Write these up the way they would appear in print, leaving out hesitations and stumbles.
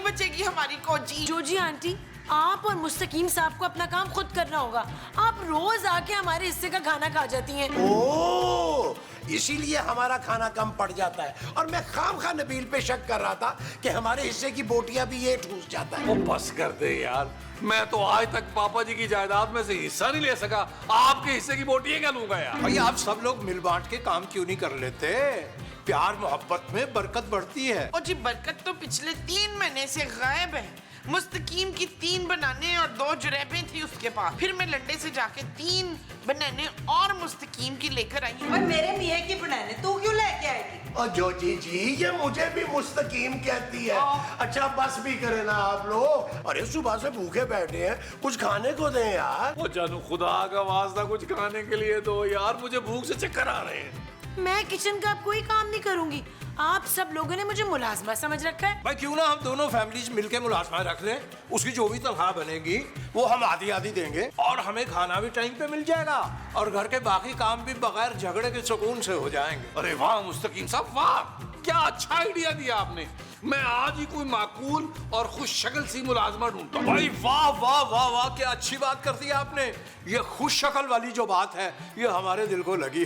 बचेगी हमारी कोची। जोजी आंटी, आप और मुस्तकीम साहब को अपना काम खुद करना होगा। आप रोज आके हमारे हिस्से का खाना खा जाती हैं। ओह, इसीलिए हमारा खाना कम पड़ जाता है। और मैं खामखा नबील पे शक कर रहा था कि हमारे हिस्से की बोटियां भी ये ठूस जाता है। वो बस कर दे यार, मैं तो आज तक पापा जी की जायदाद में से हिस्सा नहीं ले सका, आपके हिस्से की बोटियां क्या लूंगा यार। भाई आप सब लोग मिल बांट के काम क्यों नहीं कर लेते? प्यार मोहब्बत में बरकत बढ़ती है। और जी बरकत तो पिछले 3 महीने से गायब है। मुस्तकीम की 3 बनाने और 2 जुरेबें थी उसके पास। फिर मैं लंडे से जाके 3 बनाने और मुस्तकीम की लेकर आई हूँ। और मेरे मियाँ की बनाने तू क्यों लेके आएगी? और जोजी जी, ये मुझे भी मुस्तकीम कहती है। अच्छा बस भी करे ना आप लोग। अरे सुबह से भूखे बैठे हैं, कुछ खाने को दें यार। वो जानू खुदा का वास्ता कुछ खाने के लिए दो यार, मुझे भूख से चक्कर आ रहे हैं। मैं किचन का कोई काम नहीं करूंगी। आप सब लोगों ने मुझे मुलाजमा समझ रखा है। भाई क्यों ना हम दोनों फैमिलीज मिलके मुलाजमा रख लें। उसकी जो भी तनख्वाह बनेगी वो हम आधी आधी देंगे और हमें खाना भी टाइम पे मिल जाएगा और घर के बाकी काम भी बगैर झगड़े के सुकून से हो जाएंगे। अरे वाह मुस्तकीम साहब, वाह क्या अच्छा आइडिया दिया आपने। मैं आज ही कोई माकूल और खुश शक्ल सी मुलाजमा ढूंढता हूं। भाई वाह वाह वाह वाह, क्या अच्छी बात कर दी आपने। ये खुश शक्ल वाली जो बात है ये हमारे दिल को लगी।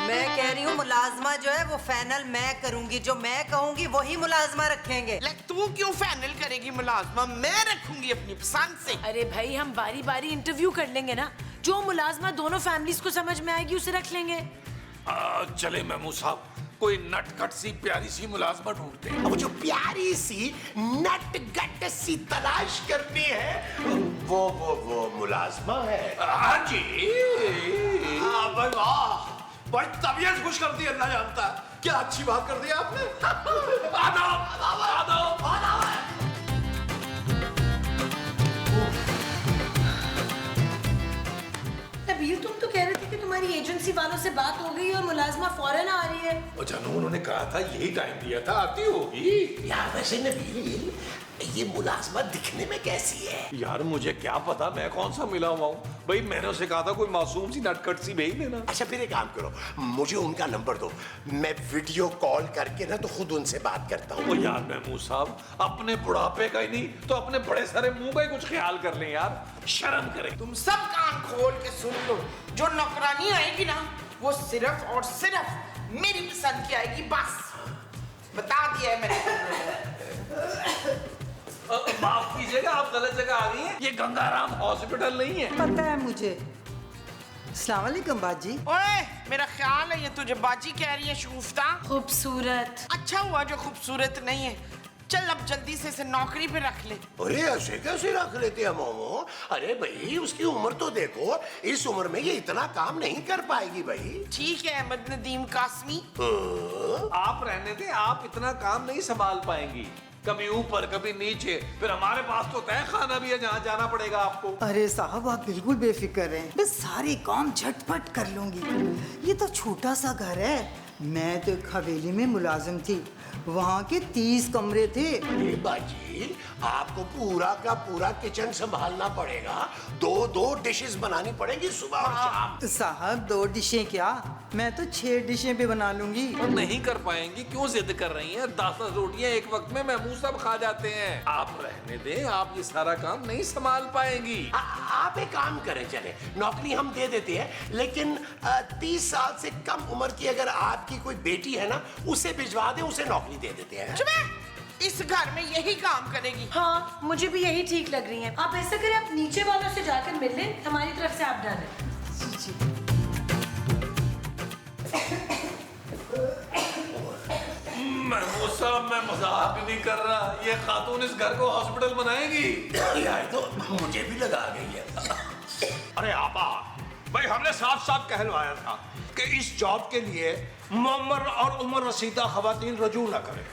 मैं कह रही हूँ मुलाजमा जो है वो फाइनल मैं करूंगी। जो मैं कहूंगी वही मुलाजमा रखेंगे। तू क्यों फाइनल करेगी मुलाजमा? मैं रखूंगी अपनी पसंद से। अरे भाई, हम बारी बारी इंटरव्यू कर लेंगे ना। जो मुलाजमा दोनों फैमिलीज को समझ में आएगी उसे रख लेंगे। चले महमूद साहब, कोई नटखट सी प्यारी सी मुलाजमा ढूंढते हैं। अब जो प्यारी सी नटगट सी तलाश करनी है वो मुलाजमा है। हाँ जी। भाई वाह, बड़ी तबीयत खुश कर दी, अल्लाह जानता है। क्या अच्छी बात कर दी आपने। आदाब आदाब आदाब। नबील, तुम तो कह रहे थे कि तुम्हारी एजेंसी वालों से बात हो गई और मुलाजमा फौरन आ रही है। वो जानू उन्होंने कहा था यही टाइम दिया था, आती होगी यार। वैसे नबील, ये मुलाजमा दिखने में कैसी है? यार। मुझे क्या पता, मैं कौन सा मिला हुआ हूँ भाई। मैंने उसे कहा था कोई मासूम सी नटखट सी भेज देना। अच्छा फिर एक काम करो, मुझे उनका नंबर दो, मैं वीडियो कॉल करके ना तो खुद उनसे बात करता हूँ। ओ यार महमूद साहब, अपने बुढ़ापे का ही नहीं तो अपने बड़े सारे मुंह का ही कुछ ख्याल कर लें यार, शर्म करें। तुम सब कान खोल के सुन लो। जो नौकरानी आएगी ना वो सिर्फ और सिर्फ मेरी पसंद की आएगी, बस बता दिया है मैंने। माफ कीजिएगा, आप गलत जगह आ गई हैं। ये गंगाराम हॉस्पिटल नहीं है। पता है मुझे। अस्सलाम वालेकुम बाजी। ओए, मेरा ख्याल है ये तुझे बाजी कह रही है शगुफ्ता। खूबसूरत। अच्छा हुआ जो खूबसूरत नहीं है। चल अब जल्दी से इसे नौकरी पे रख ले। अरे ऐसे कैसे रख लेते हैं मोमो? अरे भाई उसकी उम्र तो देखो, इस उम्र में ये इतना काम नहीं कर पाएगी भाई। ठीक है अहमद नदीम कासमी। आप रहने दे, आप इतना काम नहीं संभाल पाएंगी। कभी ऊपर कभी नीचे, फिर हमारे पास तो तय खाना भी है जहाँ जाना पड़ेगा आपको। अरे साहब आप बिल्कुल बेफिक्र हैं, मैं सारे काम झटपट कर लूंगी। ये तो छोटा सा घर है। मैं तो एक हवेली में मुलाजिम थी, वहाँ के 30 कमरे थे। बाजी, आपको पूरा का पूरा किचन संभालना पड़ेगा। 2-2 डिशेस बनानी पड़ेगी सुबह और शाम। साहब 2 डिशें क्या, मैं तो 6 डिशें भी बना लूंगी। और नहीं कर पाएंगी, क्यों जिद कर रही हैं? 10-10 रोटियां एक वक्त में महमूद साहब खा जाते हैं। आप रहने दें, आप ये सारा काम नहीं संभाल पाएंगी। आप एक काम करें, चले नौकरी हम दे देते हैं, लेकिन 30 साल से कम उम्र की अगर आपकी कोई बेटी है ना, उसे भिजवा दें, उसे नौकरी दे देते हैं। इस घर में यही काम करेगी। हाँ, मुझे भी यही ठीक लग रही है। आप ऐसा करें, आप नीचे वालों से जाकर मिल लें, हमारी तरफ से आप डालें। महमूद साहब, मैं मजाक नहीं कर रहा। ये खातून इस घर को हॉस्पिटल बनाएगी। यार तो मुझे भी लगा गई है। अरे आबा भाई, हमने साफ साफ कहलवाया था कि इस जॉब के लिए मुअम्मर और उम्र रसीदा खवातीन रजू न करें।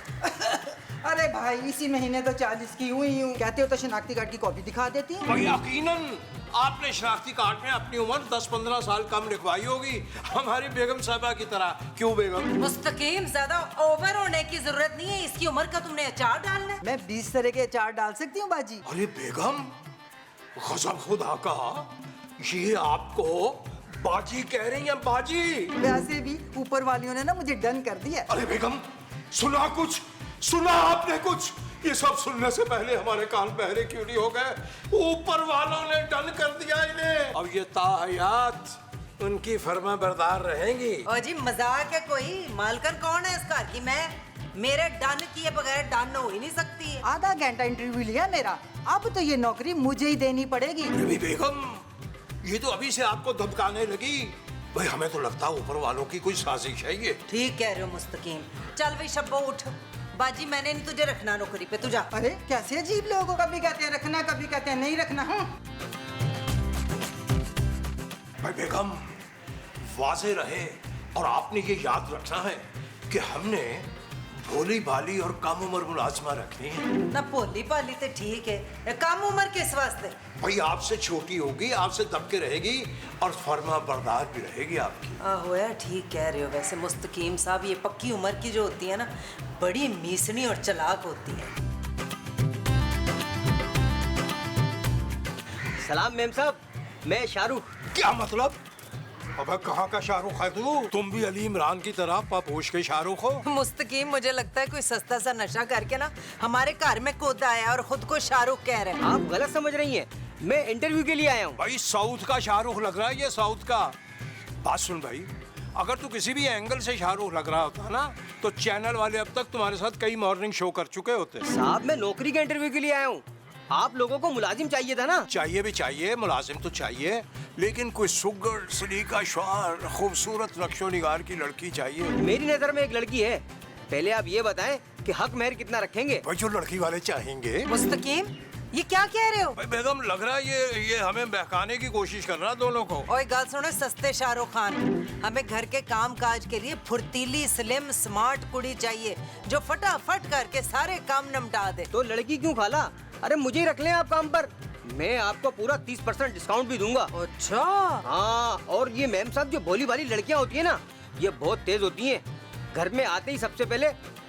अरे भाई इसी महीने तो 40 की हुई हूँ। कहते हो तो शनाख्ती कार्ड की कॉपी दिखा देती हूँ। भाई यकीनन आपने शनाख्ती कार्ड में अपनी उम्र 10-15 साल कम लिखवाई होगी, हमारी बेगम साहबा की तरह। क्यों बेगम? मुस्तकीम ज्यादा ओवर होने की जरूरत नहीं है। इसकी उम्र का तुमने अचार डालना है। मैं 20 तरह के अचार डाल सकती हूँ बाजी। अरे बेगम, गज़ब खुदा का, ये आपको बाजी कह रही हैं? बाजी? वैसे भी ऊपर वालियों ने ना मुझे डन कर दिया। अरे बेगम, सुना कुछ? सुना आपने कुछ? ये सब सुनने से पहले हमारे कान बहरे क्यों नहीं हो गए? ऊपर वालों ने डन कर दिया इन्हें। अब ये ताहयात उनकी फर्मा बरदार रहेंगी। और जी मजाक है कोई? मालकन कौन है इस घर की? मैं मेरे डन किए बगैर डन हो ही नहीं सकती है। आधा घंटा इंटरव्यू लिया मेरा, अब तो ये नौकरी मुझे ही देनी पड़ेगी। रवि बेगम, ये तो अभी से आपको धमकाने लगी। भाई हमें तो लगता है ऊपर वालों की कोई साजिश है ये। ठीक कह रहे हो मुस्तकीम। चल भाई शब्बो उठ। बाजी मैंने नहीं तुझे रखना नौकरी पे, तू जा। अरे कैसे अजीब लोग हो, कभी कहते हैं रखना, कभी कहते हैं नहीं रखना। भाई बेगम, वाजे रहे और आपने ये याद रखना है कि हमने भोली भाली और कम उम्र मुलाजमा रखनी है। ना भोली भाली तो ठीक है, कम उम्र किस वास्ते? भाई आपसे छोटी होगी, आपसे दबके रहेगी और फर्मा बरदार भी रहेगी आपकी। आहो यार ठीक कह रहे हो। वैसे मुस्तकीम साहब ये पक्की उम्र की जो होती है ना, बड़ी मीसनी और चालाक होती है। सलाम मेम साहब, मैं शाहरुख। क्या मतलब? अबे कहाँ का शाहरुख है तू? तुम भी अली इमरान की तरह पापोश के शाहरुख हो? मुस्तकीम मुझे लगता है कोई सस्ता सा नशा करके ना हमारे घर में कूद आया और खुद को शाहरुख कह रहे हैं। आप गलत समझ रही हैं, मैं इंटरव्यू के लिए आया हूँ। भाई साउथ का शाहरुख लग रहा है ये, साउथ का। बात सुन भाई, अगर तू किसी भी एंगल से शाहरुख लग रहा होता ना तो चैनल वाले अब तक तुम्हारे साथ कई मॉर्निंग शो कर चुके होते। साहब मैं नौकरी के इंटरव्यू के लिए आया हूँ, आप लोगों को मुलाजिम चाहिए था ना? चाहिए भी चाहिए, मुलाजिम तो चाहिए, लेकिन कोई सुगर सलीका श्वार खूबसूरत नक्शो निगार की लड़की चाहिए। मेरी नजर में एक लड़की है। पहले आप ये बताएं कि हक महर कितना रखेंगे? भाई जो लड़की वाले चाहेंगे। मुस्तकीम ये क्या कह रहे हो? भाई बेगम लग रहा है ये हमें बहकाने की कोशिश कर रहा है दोनों को। ओए गाल सुनो सस्ते शाहरुख खान, हमें घर के काम काज के लिए फुर्तीली स्लिम स्मार्ट कुड़ी चाहिए जो फटाफट करके सारे काम निपटा दे। तो लड़की क्यों खाला? अरे मुझे ही रख लें आप काम पर, मैं आपको पूरा 30% डिस्काउंट भी दूंगा। अच्छा हाँ, और ये मैम साहब जो भोली भाली लड़कियाँ होती है ना, ये बहुत तेज होती हैं। घर में आते ही सबसे पहले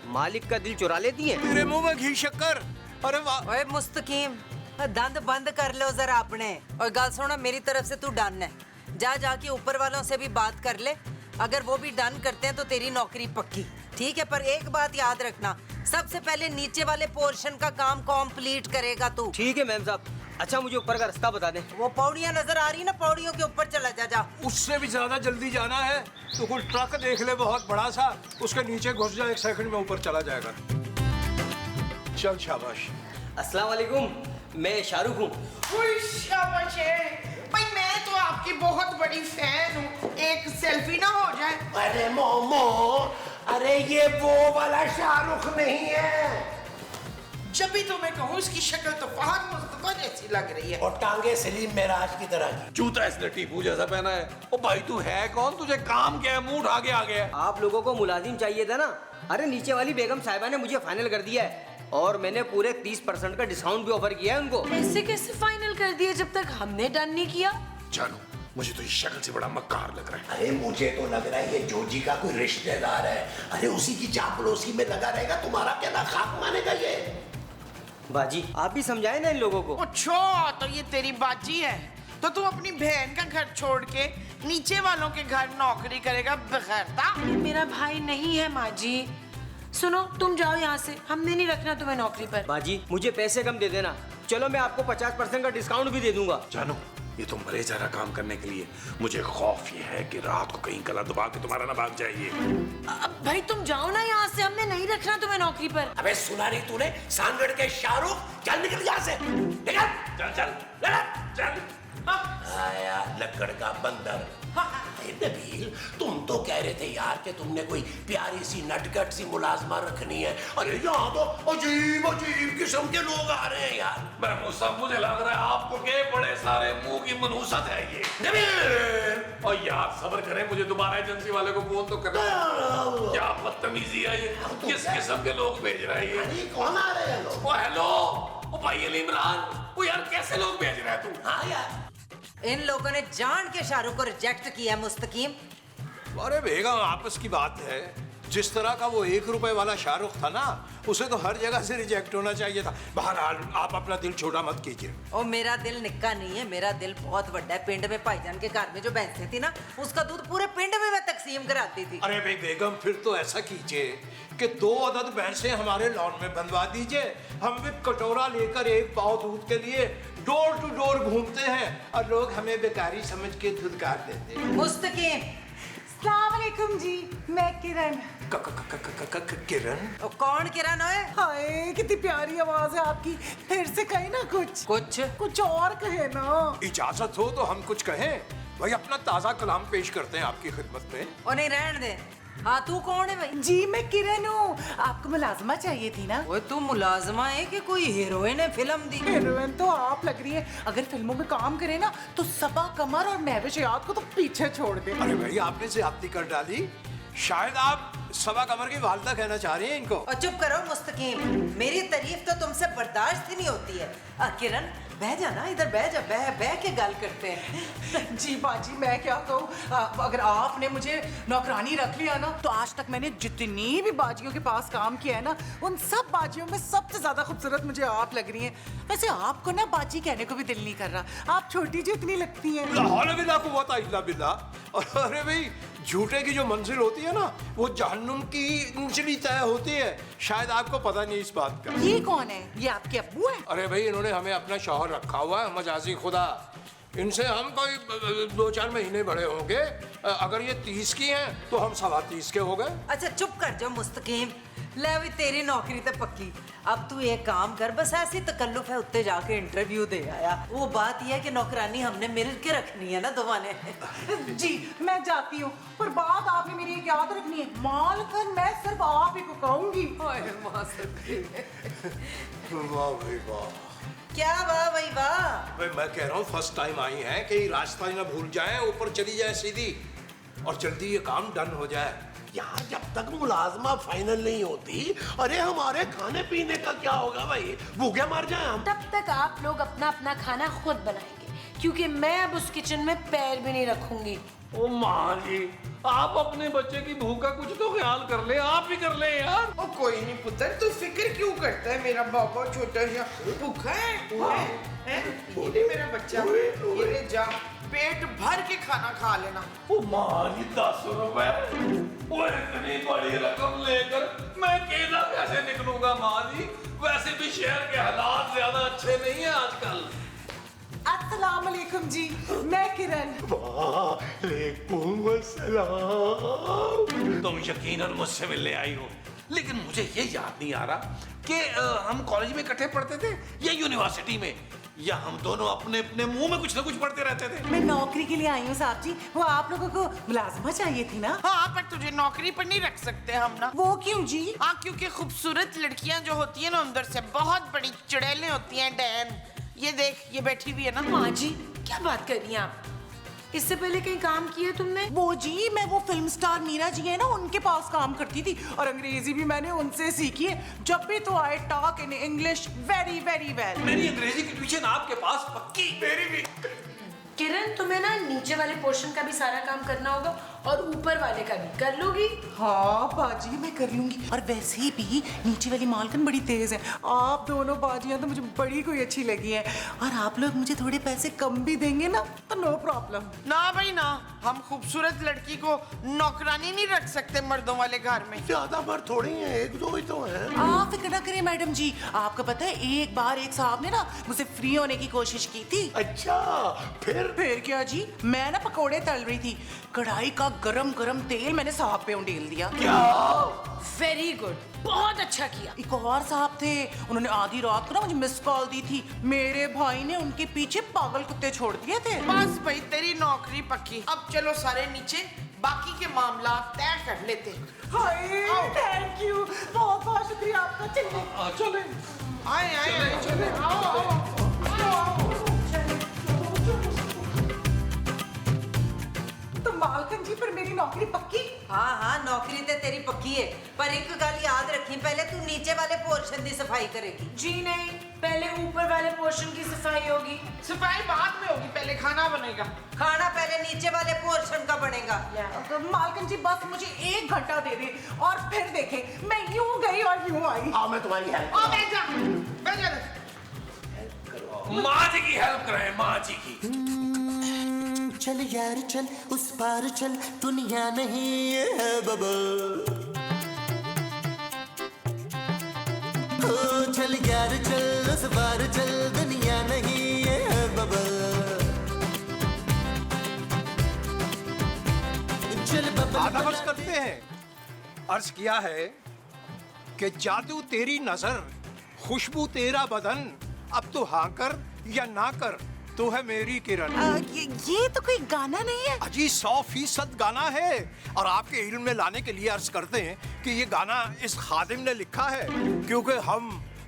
मालिक का दिल चुरा लेती हैं। तेरे मुंह में घी शक्कर। अरे वाह। ओए मुस्तकीम दंद बंद कर लो जरा अपने। और गाल सुनो मेरी तरफ से तू डन है, जा जाके ऊपर वालों से भी बात कर ले, अगर वो भी डन करते हैं तो तेरी नौकरी पक्की। ठीक है, पर एक बात याद रखना, सबसे पहले नीचे वाले पोर्शन का काम कंप्लीट करेगा तू। ठीक है मैम साहब। अच्छा मुझे ऊपर का रास्ता बता दें। वो पौड़ियाँ नजर आ रही ना, पौड़ियों के ऊपर चला जा। उससे भी ज्यादा जल्दी जाना है तो कोई ट्रक देख ले बहुत बड़ा सा, उसके नीचे घुस जा, 1 सेकंड में ऊपर चला जाएगा। चल शाबाश। अस्सलाम वालेकुम, मैं शाहरुख हूँ। ओए शाबाश है। भाई मैं तो आपकी बहुत बड़ी फैन हूँ, एक सेल्फी ना हो जाए? अरे मोमो, अरे ये वो वाला शाहरुख नहीं है। जब भी तो मैं कहूँ इसकी शक्ल तो फहद मुस्तफा जैसी लग रही है और टांगे सलीम मेराज की तरह की। जूता इसने टीपू जैसा पहना है। ओ भाई तू है कौन? तुझे काम क्या है? मुंह उठा के आ गया। आप लोगों को मुलाजिम चाहिए था ना? अरे नीचे वाली बेगम साहिबा ने मुझे फाइनल कर दिया है और मैंने पूरे 30% का डिस्काउंट भी ऑफर किया है उनको। ऐसे कैसे फाइनल कर दिया जब तक हमने डन नहीं किया? जानू, मुझे तो इस शक्ल से बड़ा मक्कार लग रहा है। अरे मुझे तो लग रहा है ये जोजी का कोई रिश्तेदार है। अरे उसी की चापलूसी में लगा रहेगा, तुम्हारा क्या खाक मानेगा ये? बाजी आप भी समझाए ना इन लोगों को। अच्छा तो ये तेरी बाजी है, तो तू अपनी बहन का घर छोड़ के नीचे वालों के घर नौकरी करेगा बगैरता? ये मेरा भाई नहीं है माँ जी। सुनो तुम जाओ यहाँ से, हमने नहीं रखना तुम्हें नौकरी पर। बाजी मुझे पैसे कम दे देना, चलो मैं आपको 50% का डिस्काउंट भी दे दूंगा। जानू ये तो मरे जा रहा काम करने के लिए। मुझे खौफ ये है कि रात को कहीं गला दबा के तुम्हारा ना भाग जाइए। अब भाई तुम जाओ ना यहाँ से, हमने नहीं रखना तुम्हें नौकरी पर। अबे सुना नहीं तूने? सांगड़ के शाहरुख, चल निकल यहाँ से, निकल। चल चल चल। आया लकड़ का बंदर। नबील तुम तो कह रहे थे यार कि तुमने कोई प्यारी सी नटखट सी मुलाजमा रखनी है। अरे यहाँ तो अजीब अजीब किस्म के लोग आ रहे हैं यार। मैं सब मुझे लग रहा है आपको के बड़े सारे मुंह की मनहूसत है ये। नबील और यार सब्र करें, मुझे दोबारा एजेंसी वाले को फोन तो करना। क्या बदतमीजी है ये, किस किस्म के लोग भेज रहे हैं ये? कौन आ रहे हैं लोग? ओ हेलो, ओ भाई अली इमरान, ओ यार कैसे लोग भेज रहा है तू? हाँ यार इन लोगों ने जान के शाहरुख को रिजेक्ट किया। मुस्तकीम अरे बेगम आपस की बात है, जिस तरह का वो 1 रुपए वाला शाहरुख था ना, उसे तो हर जगह से रिजेक्ट होना चाहिए था। बहरहाल आप अपना दिल छोटा मत कीजिए। ओ मेरा दिल निक्का नहीं है, मेरा दिल बहुत बड़ा है। पिंड में भाईजान के घर में जो भैंसें थी ना, उसका दूध पूरे पिंड में मैं तकसीम कराती थी। अरे भाई बेगम, फिर तो ऐसा कीजिए कि 2 अदद भैंसें हमारे लॉन में बंधवा दीजिए। हम भी कटोरा लेकर 1 पाव दूध के लिए डोर टू डोर घूमते हैं और लोग हमें बेकारी समझ के धुतकार देते हैं। मुस्तकीम। अस्सलाम वालेकुम जी, मैं किरण। किरण? ओ कौन किरण है? हाय कितनी प्यारी आवाज है आपकी, फिर से कहे ना कुछ कुछ और कहे ना। इजाजत हो तो हम कुछ कहें? भाई अपना ताजा कलाम पेश करते हैं आपकी खिदमत में। ओ नहीं रहने दे। हाँ तू कौन है भाई? जी मैं किरण हूँ, आपको मुलाजमा चाहिए थी ना? वो तू मुलाजमा है कि कोई हीरोइन है फिल्म दी? हीरोइन तो आप लग रही है। अगर फिल्मों में काम करे ना तो सबा कमर और महविश याद को तो पीछे छोड़ दे। अरे भाई आपने ज्यादती कर डाली। शायद आप सबा कमर की वालदा कहना चाह रही हैं इनको। और चुप करो मुस्तकीम, मेरी तारीफ तो तुमसे बर्दाश्त ही नहीं होती है। किरण बह जा ना, इधर बह जा, बह के गल करते हैं। जी बाजी मैं क्या कहूँ, अगर आपने मुझे नौकरानी रख लिया ना तो आज तक मैंने जितनी भी बाजियों के पास काम किया है ना, उन सब बाजियों में सबसे ज्यादा खूबसूरत मुझे आप लग रही हैं। वैसे आपको ना बाजी कहने को भी दिल नहीं कर रहा, आप छोटी जितनी लगती हैं। अरे भाई झूठे की जो मंजिल होती है ना, वो जहन्नुम की निचली तय होती है। शायद आपको पता नहीं इस बात का। ये कौन है? ये आपके अब्बू हैं? अरे भाई इन्होंने हमें अपना शौहर रखा हुआ है, मजाजी खुदा। इनसे हम कोई 2-4 महीने बड़े होंगे। अगर ये 30 की हैं तो हम 30.25 के हो गए। अच्छा चुप कर जाओ मुस्तकीम, ले भी तेरी नौकरी तो पक्की। अब तू एक काम कर, बस ऐसी तकल्लुफ है उत्ते जाके इंटरव्यू दे आया। वो बात यह है कि नौकरानी हमने मिल के रखनी है ना दोनों ने। जी मैं जाती हूँ, पर बात आपने मेरी एक याद रखनी है, मालकन मैं सिर्फ आप ही को कहूंगी। वाह भाई वाह। क्या वाह भाई वाह? भाई मैं कह रहा हूँ फर्स्ट टाइम आई हैं कि रास्ता ही ना भूल जाए, ऊपर चली जाए सीधी और जल्दी ये काम डन हो जाए। यार जब तक मुलाजमा फाइनल नहीं होती, अरे हमारे खाने पीने का क्या होगा भाई? भूखे मर जाए हम। तब तक आप लोग अपना अपना खाना खुद बनाएंगे, क्योंकि मैं अब उस किचन में पैर भी नहीं रखूंगी। ओ माँ जी, आप अपने बच्चे की भूख का कुछ तो ख्याल कर ले, आप ही कर ले यार। ओ कोई नहीं पुत्र, तू फिक्र क्यों करता है? मेरा बाबा छोटा सा भूखा है? ये ले मेरा बच्चा, ये ले जा, पेट भर के खाना खा लेना। ओ माँ जी 10 रुपए, वो इतनी बड़ी रकम लेकर मैं अकेला कैसे निकलूंगा माँ जी? वैसे भी शहर के हालात ज्यादा अच्छे नहीं है आजकल। अस्सलाम वालेकुम जी, मैं किरण। वालेकुम अस्सलाम। तुम यकीनन मुझसे मिलने आई हो, लेकिन मुझे ये याद नहीं आ रहा कि हम कॉलेज में इकट्ठे पढ़ते थे या यूनिवर्सिटी में, या हम दोनों अपने अपने मुंह में कुछ ना कुछ पढ़ते रहते थे। मैं नौकरी के लिए आई हूँ साहब जी, वो आप लोगों को मुलाजमा चाहिए थी ना? हाँ पर तुझे नौकरी पर नहीं रख सकते हम ना। वो क्यों जी? हाँ क्योंकि खूबसूरत लड़कियां जो होती है ना अंदर से बहुत बड़ी चुड़ैलें होती हैं। डैन ये देख, ये बैठी हुई है ना। माँ जी क्या बात कर रही हैं आप? इससे पहले कहीं काम किया तुमने? वो जी मैं वो फिल्म स्टार मीरा जी है ना, उनके पास काम करती थी और अंग्रेजी भी मैंने उनसे सीखी है। जब भी तो I talk in English very very well. मेरी अंग्रेजी की ट्यूशन आपके पास पक्की। मेरी भी। किरण तुम्हें ना नीचे वाले पोर्शन का भी सारा काम करना होगा और ऊपर वाले का भी। कर लोगी? हाँ बाजी मैं कर लूंगी, और वैसे भी नीचे वाली मालकन बड़ी तेज है। आप दोनों बाजियां तो मुझे बड़ी कोई अच्छी लगी है, और आप लोग मुझे थोड़े पैसे कम भी देंगे ना तो नो प्रॉब्लम। ना भाई ना, हम खूबसूरत लड़की को नौकरानी नहीं रख सकते मर्दों वाले घर में। ज्यादा मर्द थोड़ी हैं, 1-2 ही तो हैं। आप फिक्र ना करिए मैडम जी, आपको पता है एक बार एक साहब ने ना मुझसे फ्री होने की कोशिश की थी। अच्छा फिर क्या जी, मैं ना पकोड़े तल रही थी, कढ़ाई का गरम गरम तेल मैंने साहब पे उंडेल दिया। वेरी गुड, बहुत अच्छा किया। एक और साहब थे, उन्होंने आधी रात को ना मुझे मिस कॉल दी थी। मेरे भाई ने उनके पीछे पागल कुत्ते छोड़ दिए थे। बस भाई तेरी नौकरी पक्की। अब चलो सारे नीचे, बाकी के मामला तय कर लेते। हाय थैंक यू, बहुत बहुत शुक्रिया आपका। चलिए चले आए आए चले, आओ। तो मालकन जी पर मेरी नौकरी पक्की? हाँ हाँ नौकरी तो तेरी पक्की है, पर एक गल याद रखी, पहले तू नीचे वाले पोर्शन की सफाई करेगी। जी नहीं, पहले ऊपर वाले पोर्शन की सफाई होगी? सफाई बाद में होगी, पहले खाना बनेगा। खाना पहले नीचे वाले पोर्शन का बनेगा। मालकिन जी बस मुझे 1 घंटा दे दे और फिर देखें, मैं यूं गई और यूं आई। आओ मैं तुम्हारी हेल्प ओ बेटा, बेटा माँ जी की हेल्प कराएं, माँ जी की। चल यार चल उस पार चल, दुनिया नहीं है बबल। ओ चल यार चल उस पार चल, दुनिया नहीं है बबल। चल बबल आधा बस करते हैं। अर्ज किया है कि जादू तेरी नजर, खुशबू तेरा बदन, अब तू हाँ कर या ना कर, तू है मेरी किरण। ये तो कोई गाना नहीं है। अजी 100% गाना है, और आपके इल्म में लाने के लिए अर्ज करते हैं कि ये गाना इस खादिम ने लिखा है, क्योंकि हम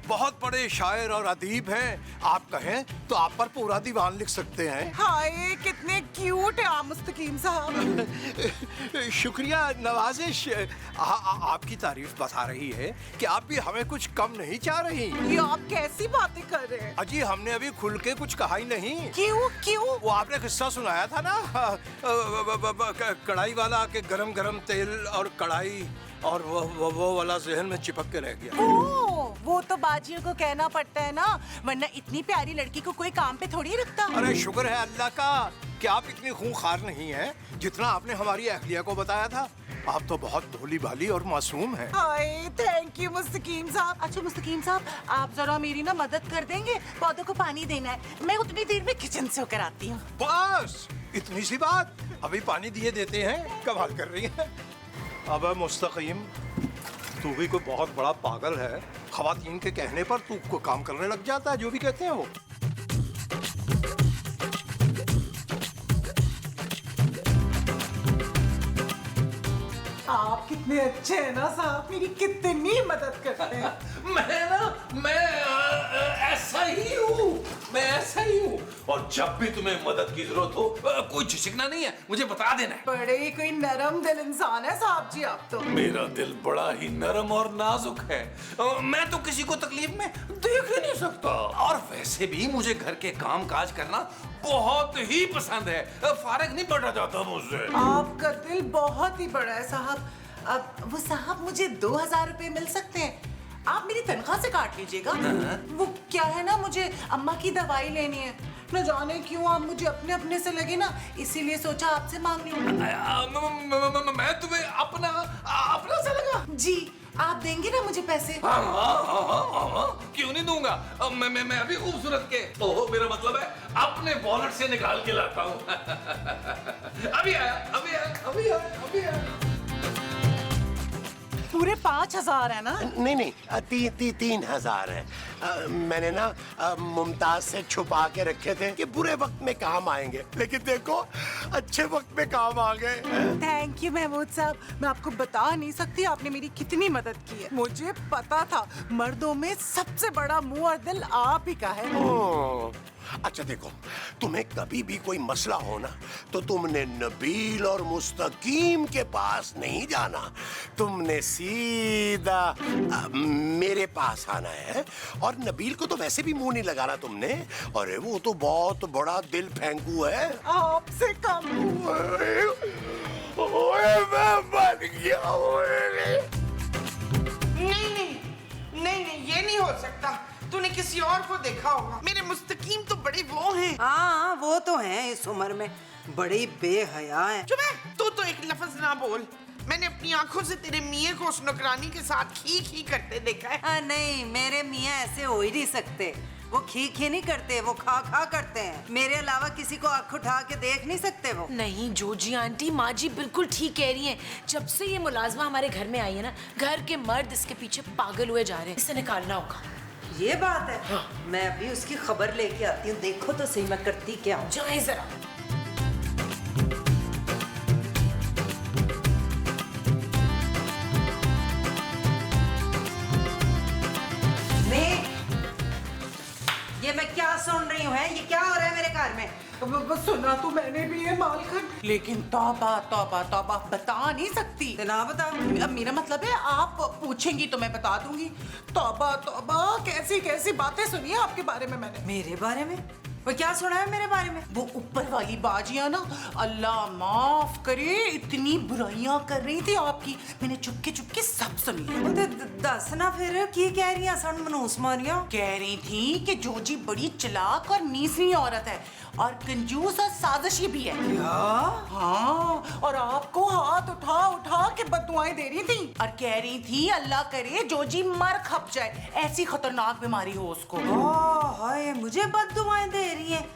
बहुत बड़े शायर और अदीब हैं। आप कहें तो आप पर पूरा दीवान लिख सकते हैं। हाय कितने क्यूट है आप मुस्तकीम साहब। शुक्रिया नवाजिश। आपकी तारीफ बता रही है कि आप भी हमें कुछ कम नहीं चाह रही। ये आप कैसी बातें कर रहे हैं? अजी हमने अभी खुल के कुछ कहा ही नहीं। क्यों क्यों? वो आपने किस्सा सुनाया था ना, कढ़ाई वाला के गरम गरम तेल और कढ़ाई, और वो वाला जहन में चिपक के रह गया। वो तो बाजियों को कहना पड़ता है ना, वरना इतनी प्यारी लड़की को कोई काम पे थोड़ी रखता। अरे शुक्र है अल्लाह का कि आप इतनी खूंखार नहीं हैं जितना आपने हमारी अहलिया को बताया था। आप तो बहुत भोली भाली और मासूम हैं। हाय थैंक यू मुस्तकीम साहब। अच्छा मुस्तकीम साहब, आप जरा मेरी ना मदद कर देंगे, पौधों को पानी देना है। मैं उतनी देर में किचन से होकर आती हूँ। बस इतनी सी बात, अभी पानी दिए देते हैं। कमाल कर रही है। अब मुस्तकीम तू भी कोई बहुत बड़ा पागल है। खवातीन के कहने पर तू को काम करने लग जाता है, जो भी कहते हैं वो। आप कितने अच्छे हैं ना साहब, मेरी कितनी मदद करते हैं। मैं ऐसा ही हूँ, मैं ऐसा ही हूँ। और जब भी तुम्हें मदद की जरूरत हो, कोई झिझकना नहीं है, मुझे बता देना है। बड़े ही कोई नरम दिल इंसान है साहब जी आप तो। मेरा दिल बड़ा ही नरम और नाजुक है। मैं तो किसी को तकलीफ में देख ही नहीं सकता। और वैसे भी मुझे घर के काम काज करना बहुत ही पसंद है। फारग नहीं बैठा जाता मुझसे। आपका दिल बहुत ही बड़ा है साहब। अब वो साहब मुझे 2000 रुपए मिल सकते हैं, आप मेरी तनख्वाह से काट लीजिएगा। वो क्या है ना, मुझे अम्मा की दवाई लेनी है। न जाने क्यों आप मुझे अपने अपने से लगे ना, इसीलिए सोचा आपसे मांग लूं। मैं तुम्हें अपना से लगा? जी आप देंगे ना मुझे पैसे? हाँ, क्यों नहीं दूंगा। मैं अभी खूबसूरत के, ओहो मेरा मतलब है अपने वॉलेट से निकाल के लाता हूँ। अभी आया। पूरे 5000 है ना? नहीं 3,000 है। मैंने ना मुमताज से छुपा के रखे थे कि बुरे वक्त में काम आएंगे, लेकिन देखो अच्छे वक्त में काम आ गए। थैंक यू महमूद साहब, मैं आपको बता नहीं सकती आपने मेरी कितनी मदद की है। मुझे पता था मर्दों में सबसे बड़ा मुंह और दिल आप ही का है। अच्छा देखो, तुम्हें कभी भी कोई मसला हो ना, तो तुमने नबील और मुस्तकीम के पास नहीं जाना, तुमने सीधा मेरे पास आना है। और नबील को तो वैसे भी मुंह नहीं लगाना तुमने, अरे वो तो बहुत बड़ा दिल फेंकू है। आपसे कम। मैं मर गया। नहीं, ये नहीं हो सकता। तूने किसी और को देखा होगा। मेरे मुस्तकीम तो बड़े वो हैं। हाँ वो तो हैं, इस उम्र में बड़ी बेहया हैं। चुप है, तू तो एक लफ्ज ना बोल। मैंने अपनी आंखों से तेरे मियाँ को उस नौकरानी के साथ खी करते देखा है। नहीं मेरे मियाँ ऐसे हो ही नहीं सकते। वो खी नहीं करते, वो खा करते हैं। मेरे अलावा किसी को आंख उठा के देख नहीं सकते वो। नहीं जोजी आंटी, माँ जी बिल्कुल ठीक कह रही हैं। जब से ये मुलाजमा हमारे घर में आई है ना, घर के मर्द इसके पीछे पागल हुए जा रहे हैं। इसे निकालना होगा। ये बात है। हाँ। मैं अभी उसकी खबर लेके आती हूँ, देखो तो सही मैं करती क्या हूँ। जाए जरा। ये मैं क्या सुन रही हूँ? ये क्या हो रहा है मेरे घर में? बस सुना तो मैंने भी है मालकिन, लेकिन तौबा तौबा तौबा बता नहीं सकती। तो ना बताओ। अब मेरा मतलब है आप पूछेंगी तो मैं बता दूंगी। तौबा तौबा, कैसी कैसी बातें सुनी है आपके बारे में मैंने। मेरे बारे में? वो क्या सुना है मेरे बारे में? वो ऊपर वाली बाजियां ना, अल्लाह माफ करे, इतनी बुराइयां कर रही थी आपकी, मैंने चुपके सब सुनी है। दस ना फिर की कह रही है सन मनूस मारिया? कह रही थी कि जोजी बड़ी चालाक और नीसरी औरत है और कंजूस और साजिशी भी है। क्या? हाँ, और आपको हाथ उठा उठा के बददुआएं दे रही थी और कह रही थी अल्लाह करे जोजी मर खप जाए, ऐसी खतरनाक बीमारी हो उसको। हाय, मुझे बददुआएं दे रही है।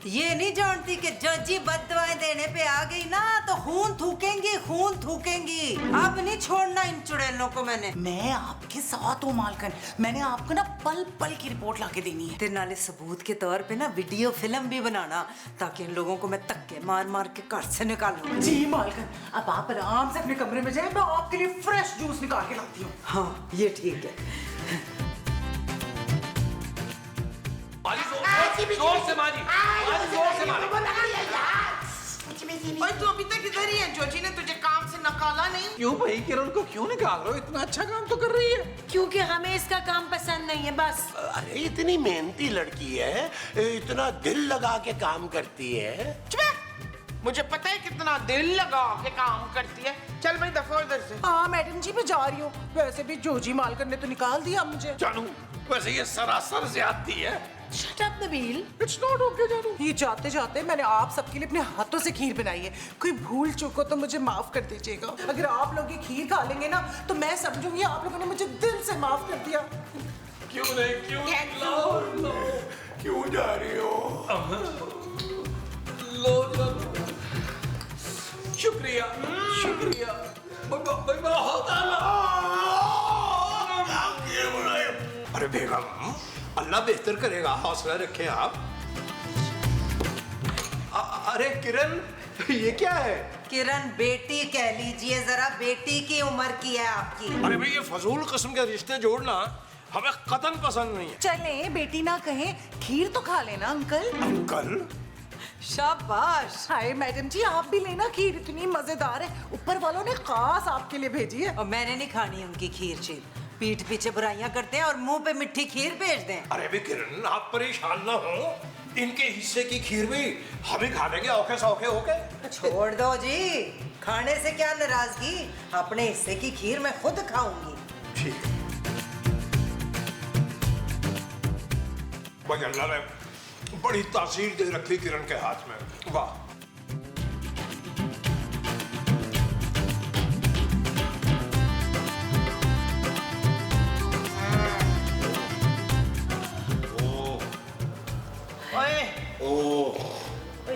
ये नहीं जानती कि जोजी बददुआएं देने पे आ गई ना तो खून थूकेंगी, खून थूकेंगी। अब नहीं छोड़ना इन चुड़ैलों को मैंने। मैं आपके साथ हूँ मालकिन, मैंने आपको ना पल पल की रिपोर्ट लाके देनी है। तेरे नाले सबूत के तौर पे ना वीडियो फिल्म भी बनाना, ताकि इन लोगों को मैं धक्के मार मार के घर से निकालूं। जी मालकिन, अब आप आराम से अपने कमरे में जाए, मैं आपके लिए फ्रेश जूस निकाल के लाती हूँ। हाँ, ये ठीक है। जोर से मारी, जोर से मारी। ओए तू अभी तक इधर ही है, जोजी ने तुझे काम से निकाला नहीं? क्यों भाई, किरण को क्यों निकाल रहे हो? इतना अच्छा काम तो कर रही है। क्योंकि हमें इसका काम पसंद नहीं है बस। अरे इतनी मेहनती लड़की है, इतना दिल लगा के काम करती है। चुप, मुझे पता है कितना दिल लगा के काम करती है। चल भाई दफा इधर से। हाँ मैडम जी, मैं जा रही हूँ। वैसे भी जोजी मालकिन ने तो निकाल दिया मुझे। जानू, वैसे ये सरासर ज्यादती है। Shut up Nabeel. It's not okay जानू। ये जाते जाते मैंने आप सबके लिए अपने हाथों से खीर बनाई है, कोई भूल चूक हो तो मुझे माफ कर दीजिएगा। अगर आप लोग ये खीर खा लेंगे ना तो मैं समझूंगी आप लोगों ने मुझे दिल से माफ कर दिया। क्यों नहीं, क्यों लो, क्यों जा रही हो? लो जानू। शुक्रिया, शुक्रिया। बहुत अरे बेगम, अल्लाह बेहतर करेगा, हौसला रखें आप। अरे किरण, ये क्या है? किरण बेटी कह लीजिए जरा, बेटी की उम्र की है आपकी। अरे भाई, ये फजूल किस्म के रिश्ते जोड़ना हमें कतन पसंद नहीं है। चले बेटी ना कहें, खीर तो खा लेना अंकल। अंकल? शाबाश। हाय मैडम जी, आप भी लेना खीर, इतनी मजेदार है, ऊपर वालों ने खास आपके लिए भेजी है। और मैंने नहीं खानी उनकी खीर शीर, पीठ पीछे बुराइयां करते हैं और मुंह पे मिट्टी खीर भेज दें। अरे भी किरण, आप परेशान ना हो, इनके हिस्से की खीर भी हम ही खा लेंगे औखे सौखे होके। छोड़ दो जी, खाने से क्या नाराजगी, अपने हिस्से की खीर मैं खुद खाऊंगी। ठीक है। भाई अल्लाह ने बड़ी तासीर दे रखी किरण के हाथ में, वाह।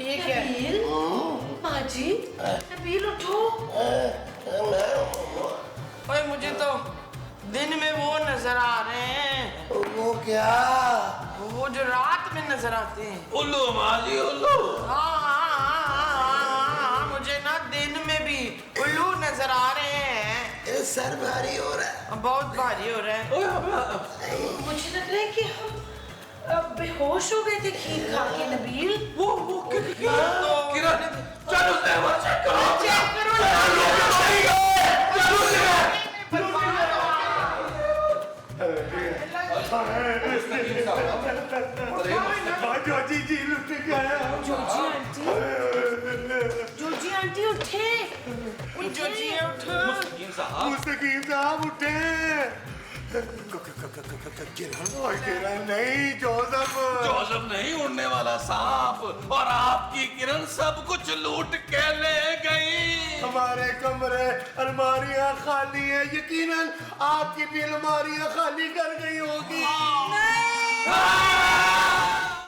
ये क्या है? माजी, नबील उठो। ओए मुझे तो दिन में वो नजर आ रहे हैं। वो क्या? वो जो रात में नजर आते हैं। उल्लू माजी, उल्लू। हाँ, मुझे ना दिन में भी उल्लू नजर आ रहे हैं। सर भारी हो रहा है। बहुत भारी हो रहा है। मुझे लग रहा है कि हम बेहोश हो गए थे खीर खा के नबील। वो किरण, चलो चेक करो, चेक करो। जोजी आंटी उठे। जोजी उठो। मुस्तकीम साहब उठे। किरण नहीं, जोसेफ नहीं, उड़ने वाला सांप। और आपकी किरण सब कुछ लूट के ले गई। हमारे कमरे अलमारियां खाली है, यकीनन आपकी भी अलमारियां खाली कर गई होगी।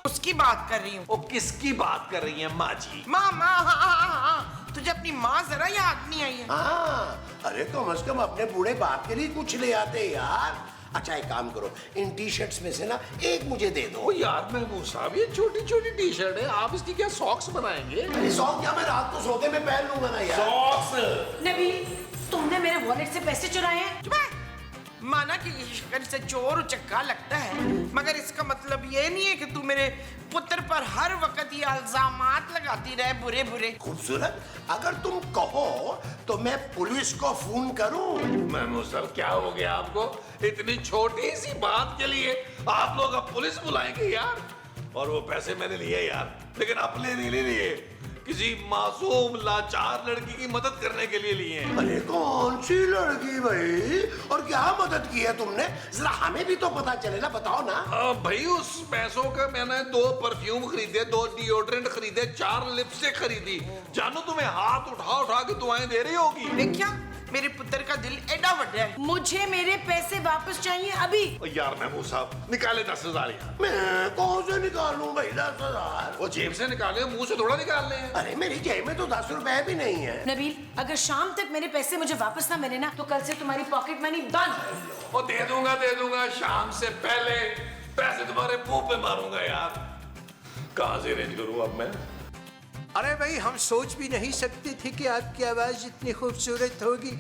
उसकी बात कर रही हूँ। वो किसकी बात कर रही है माँ जी? माँ, हाँ। तुझे अपनी माँ जरा याद नहीं आई है? हाँ, अरे कम से कम अपने बूढ़े बाप के लिए कुछ ले आते यार। अच्छा एक काम करो, इन टी शर्ट्स में से ना एक मुझे दे दो। यार महबूब साहब, ये छोटी छोटी टी शर्ट है, आप इसकी क्या सॉक्स बनाएंगे? अरे सॉक्स क्या, मैं रात को सोते में पहन लूंगा ना यार। सॉक्स? नबील, तुमने मेरे वॉलेट से पैसे चुराए हैं? माना कि ये शक्ल से चोर उचक्का लगता है, मगर इसका मतलब ये नहीं है कि तू मेरे पुत्र पर हर वक्त ये इल्जामात लगाती रहे बुरे बुरे। खूबसूरत, अगर तुम कहो तो मैं पुलिस को फोन करूं। महमूद सर, क्या हो गया आपको? इतनी छोटी सी बात के लिए आप लोग अब पुलिस बुलाएंगे यार? और वो पैसे मैंने लिए यार, लेकिन अपने नहीं लिए, किसी मासूम लाचार लड़की की मदद करने के लिए लिए हैं। अरे कौन सी लड़की भाई, और क्या मदद की है तुमने? जरा हमें भी तो पता चले ना, बताओ ना। भाई उस पैसों का मैंने 2 परफ्यूम खरीदे, 2 डिओड्रेंट खरीदे, 4 लिपस्टिक खरीदी। जानू तुम्हें हाथ उठा उठा के दुआएं दे रही होगी। देखिया, मेरे पुत्र का दिल एडा बड़ा है। मुझे मेरे पैसे वापस चाहिए अभी। यार महमूद साहब, निकाले 10,000 यार। मैं कौन से निकालूं भाई 10,000? वो जेब से निकाले, मुंह से थोड़ा निकालने हैं। अरे मेरी जेब में तो 10 रुपए भी नहीं है। नबील, अगर शाम तक मेरे पैसे मुझे वापस ना मिले ना, तो कल से तुम्हारी पॉकेट मनी बंद। वो दे दूंगा शाम से पहले पैसे तुम्हारे मुंह पे मारूंगा यार। कहां से अरेंज करूं अब मैं? अरे भाई, हम सोच भी नहीं सकते थे कि आपकी आवाज इतनी खूबसूरत होगी।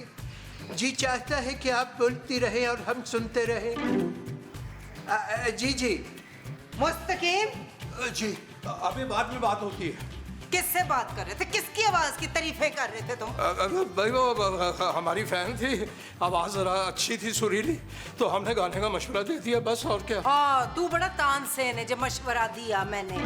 जी चाहता है कि आप बोलती रहें और हम सुनते रहें। जी जी मुस्तकीम, जी, अभी बाद में बात होती है। किससे बात कर रहे थे? किसकी आवाज की तारीफें कर रहे थे तुम? भाई वो हमारी फैन थी, आवाज जरा अच्छी थी, सुरीली, तो हमने गाने का मशवरा दे दिया बस, और क्या। तू बड़ा तानसेन है जो मशवरा दिया मैंने,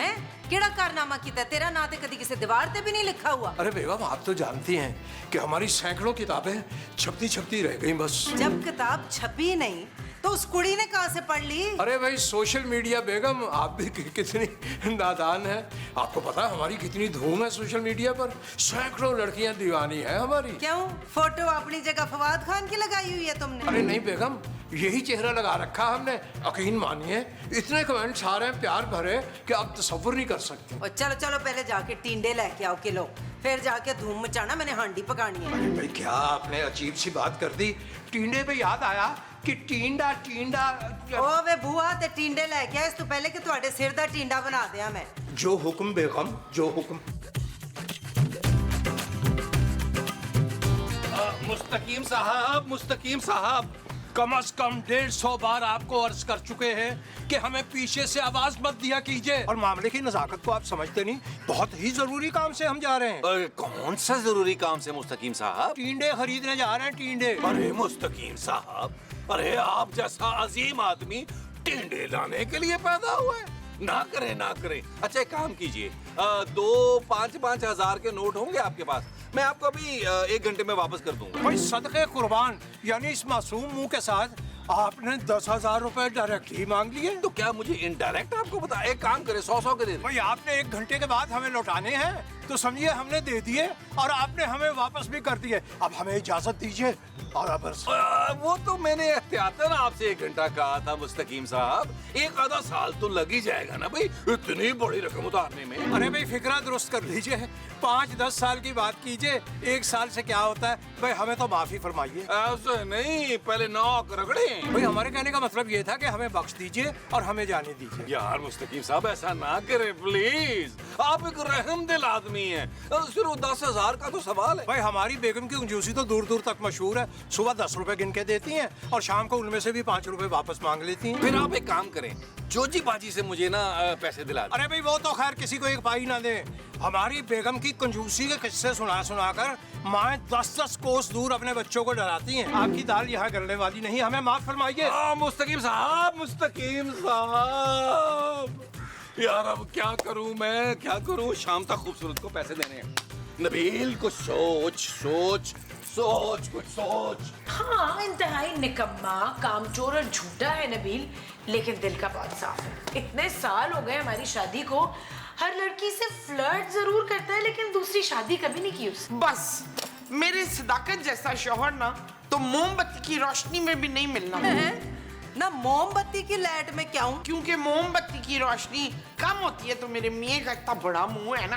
हैं? केड़ा कारनामा किया? तेरा ना तो कभी किसी दीवार पे भी नहीं लिखा हुआ। अरे बेगम, आप तो जानती हैं कि हमारी सैकड़ों किताबें छपती छपती रह गई बस। जब किताब छपी नहीं तो उस कुड़ी ने कहां से पढ़ ली? अरे भाई, सोशल मीडिया। बेगम, आप भी कितनी नादान है। आपको पता है हमारी कितनी धूम है सोशल मीडिया पर? सैकड़ों लड़कियां दीवानी है हमारी। क्यों? फोटो अपनी जगह फवाद खान की लगाई हुई है तुमने? अरे नहीं बेगम, यही चेहरा लगा रखा हमने। यकीन मानिए, इतने कमेंट्स आ रहे हैं प्यार भरे कि आप तसव्वुर नहीं कर सकते। और चलो चलो, पहले जाके टींडे लेके आओ किलो, फिर जाके धूम मचाना, मैंने हांडी पकानी है। भाई क्या आपने अजीब सी बात कर दी। टींडे पे याद आया कि टींडा टींडा। ओ वे बुआ, ते टींडे लेके आ, इस तो पहले कि तुम्हारे सिर दा टींडा बना दिया मैं। जो हुक्म बेगम, जो हुक्म। मुस्तकीम साहब, कम से कम 150 बार आपको अर्ज कर चुके हैं कि हमें पीछे से आवाज मत दिया कीजिए। और मामले की नजाकत को आप समझते नहीं। बहुत ही जरूरी काम से हम जा रहे हैं। कौन सा जरूरी काम से मुस्तकीम साहब? टींडे खरीदने जा रहे हैं, टींडे। अरे मुस्तकीम साहब, अरे आप जैसा अजीम आदमी टिंडे लाने के लिए पैदा हुआ है? ना करे ना करे। अच्छा, एक काम कीजिए, 2 5-5 हजार के नोट होंगे आपके पास? मैं आपको अभी 1 घंटे में वापस कर दूंगा। भाई सदके कुर्बान, यानी इस मासूम मुंह के साथ आपने 10,000 रुपए डायरेक्ट ही मांग लिए। तो क्या मुझे इनडायरेक्ट आपको बता? एक काम करे, 100 के दे दे। भाई आपने 1 घंटे के बाद हमें लौटाने हैं, तो समझिए हमने दे दिए और आपने हमें वापस भी कर दिए। अब हमें इजाजत दीजिए। और अब वो तो मैंने एहतियातन आपसे 1 घंटा कहा था मुस्तकीम साहब। 1 आधा साल तो लग ही जाएगा ना भाई, इतनी बड़ी रकम उतारने में। अरे भाई फिक्रा दुरुस्त कर लीजिए। 5-10 साल की बात कीजिए, 1 साल से क्या होता है। भाई हमें तो माफी फरमाइए। ऐसे नहीं, पहले नौक रगड़े। भाई हमारे कहने का मतलब ये था कि हमें बख्श दीजिए और हमें जाने दीजिए। यार मुस्तकीम साहब, ऐसा ना करें प्लीज। आप एक रहमदिल आदमी हैं। सिर्फ 10,000 का तो सवाल है। भाई हमारी बेगम की कंजूसी तो दूर दूर तक मशहूर है। सुबह 10 रुपए गिन के देती हैं और शाम को उनमें से भी 5 रुपए वापस मांग लेती हैं। फिर आप एक काम करें, जोजी बाजी से मुझे ना पैसे दिला दें। अरे भाई वो तो खैर किसी को एक पाई ना दे। हमारी बेगम की कंजूसी के किस्से सुना सुना कर माँ 10-10 कोस दूर अपने बच्चों को डराती हैं। आपकी दाल यहाँ गलने वाली नहीं, हमें माफ फरमाइए। मुस्तकीम साहब, मुस्तकीम साहब, यार अब क्या करूं मैं, क्या करूं? शाम तक खूबसूरत को पैसे देने हैं। नबील, कुछ सोच, कुछ सोच। हाँ, इंतहाई निकम्मा, कामचोर और झूठा है नबील, लेकिन दिल का बहुत साफ है। इतने साल हो गए हमारी शादी को, हर लड़की से फ्लर्ट जरूर करता है, लेकिन दूसरी शादी कभी नहीं की उसने। बस मेरे सदाकत जैसा शौहर ना तो मोमबत्ती की रोशनी में भी नहीं मिलना है? ना मोमबत्ती की लाइट में क्या हूँ? क्योंकि मोमबत्ती की रोशनी कम होती है तो मेरे मियाँ का इतना बड़ा मुंह है ना।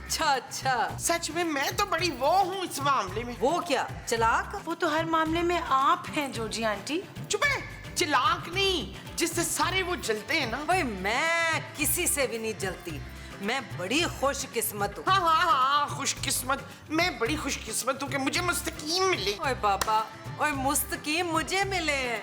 अच्छा, सच में मैं तो बड़ी वो हूँ इस मामले में। वो क्या, चलाक? वो तो हर मामले में आप हैं जोजी आंटी। चुप है, चिल्लाक नहीं, जिससे सारे वो जलते हैं ना। भाई मैं किसी से भी नहीं जलती, मैं बड़ी खुशकिस्मत हूँ। हाँ, खुशकिस्मत। मैं बड़ी खुशकिस्मत हूँ कि मुझे मुस्तकीम मिले। ओए बाबा, और मुस्तकीम मुझे मिले हैं,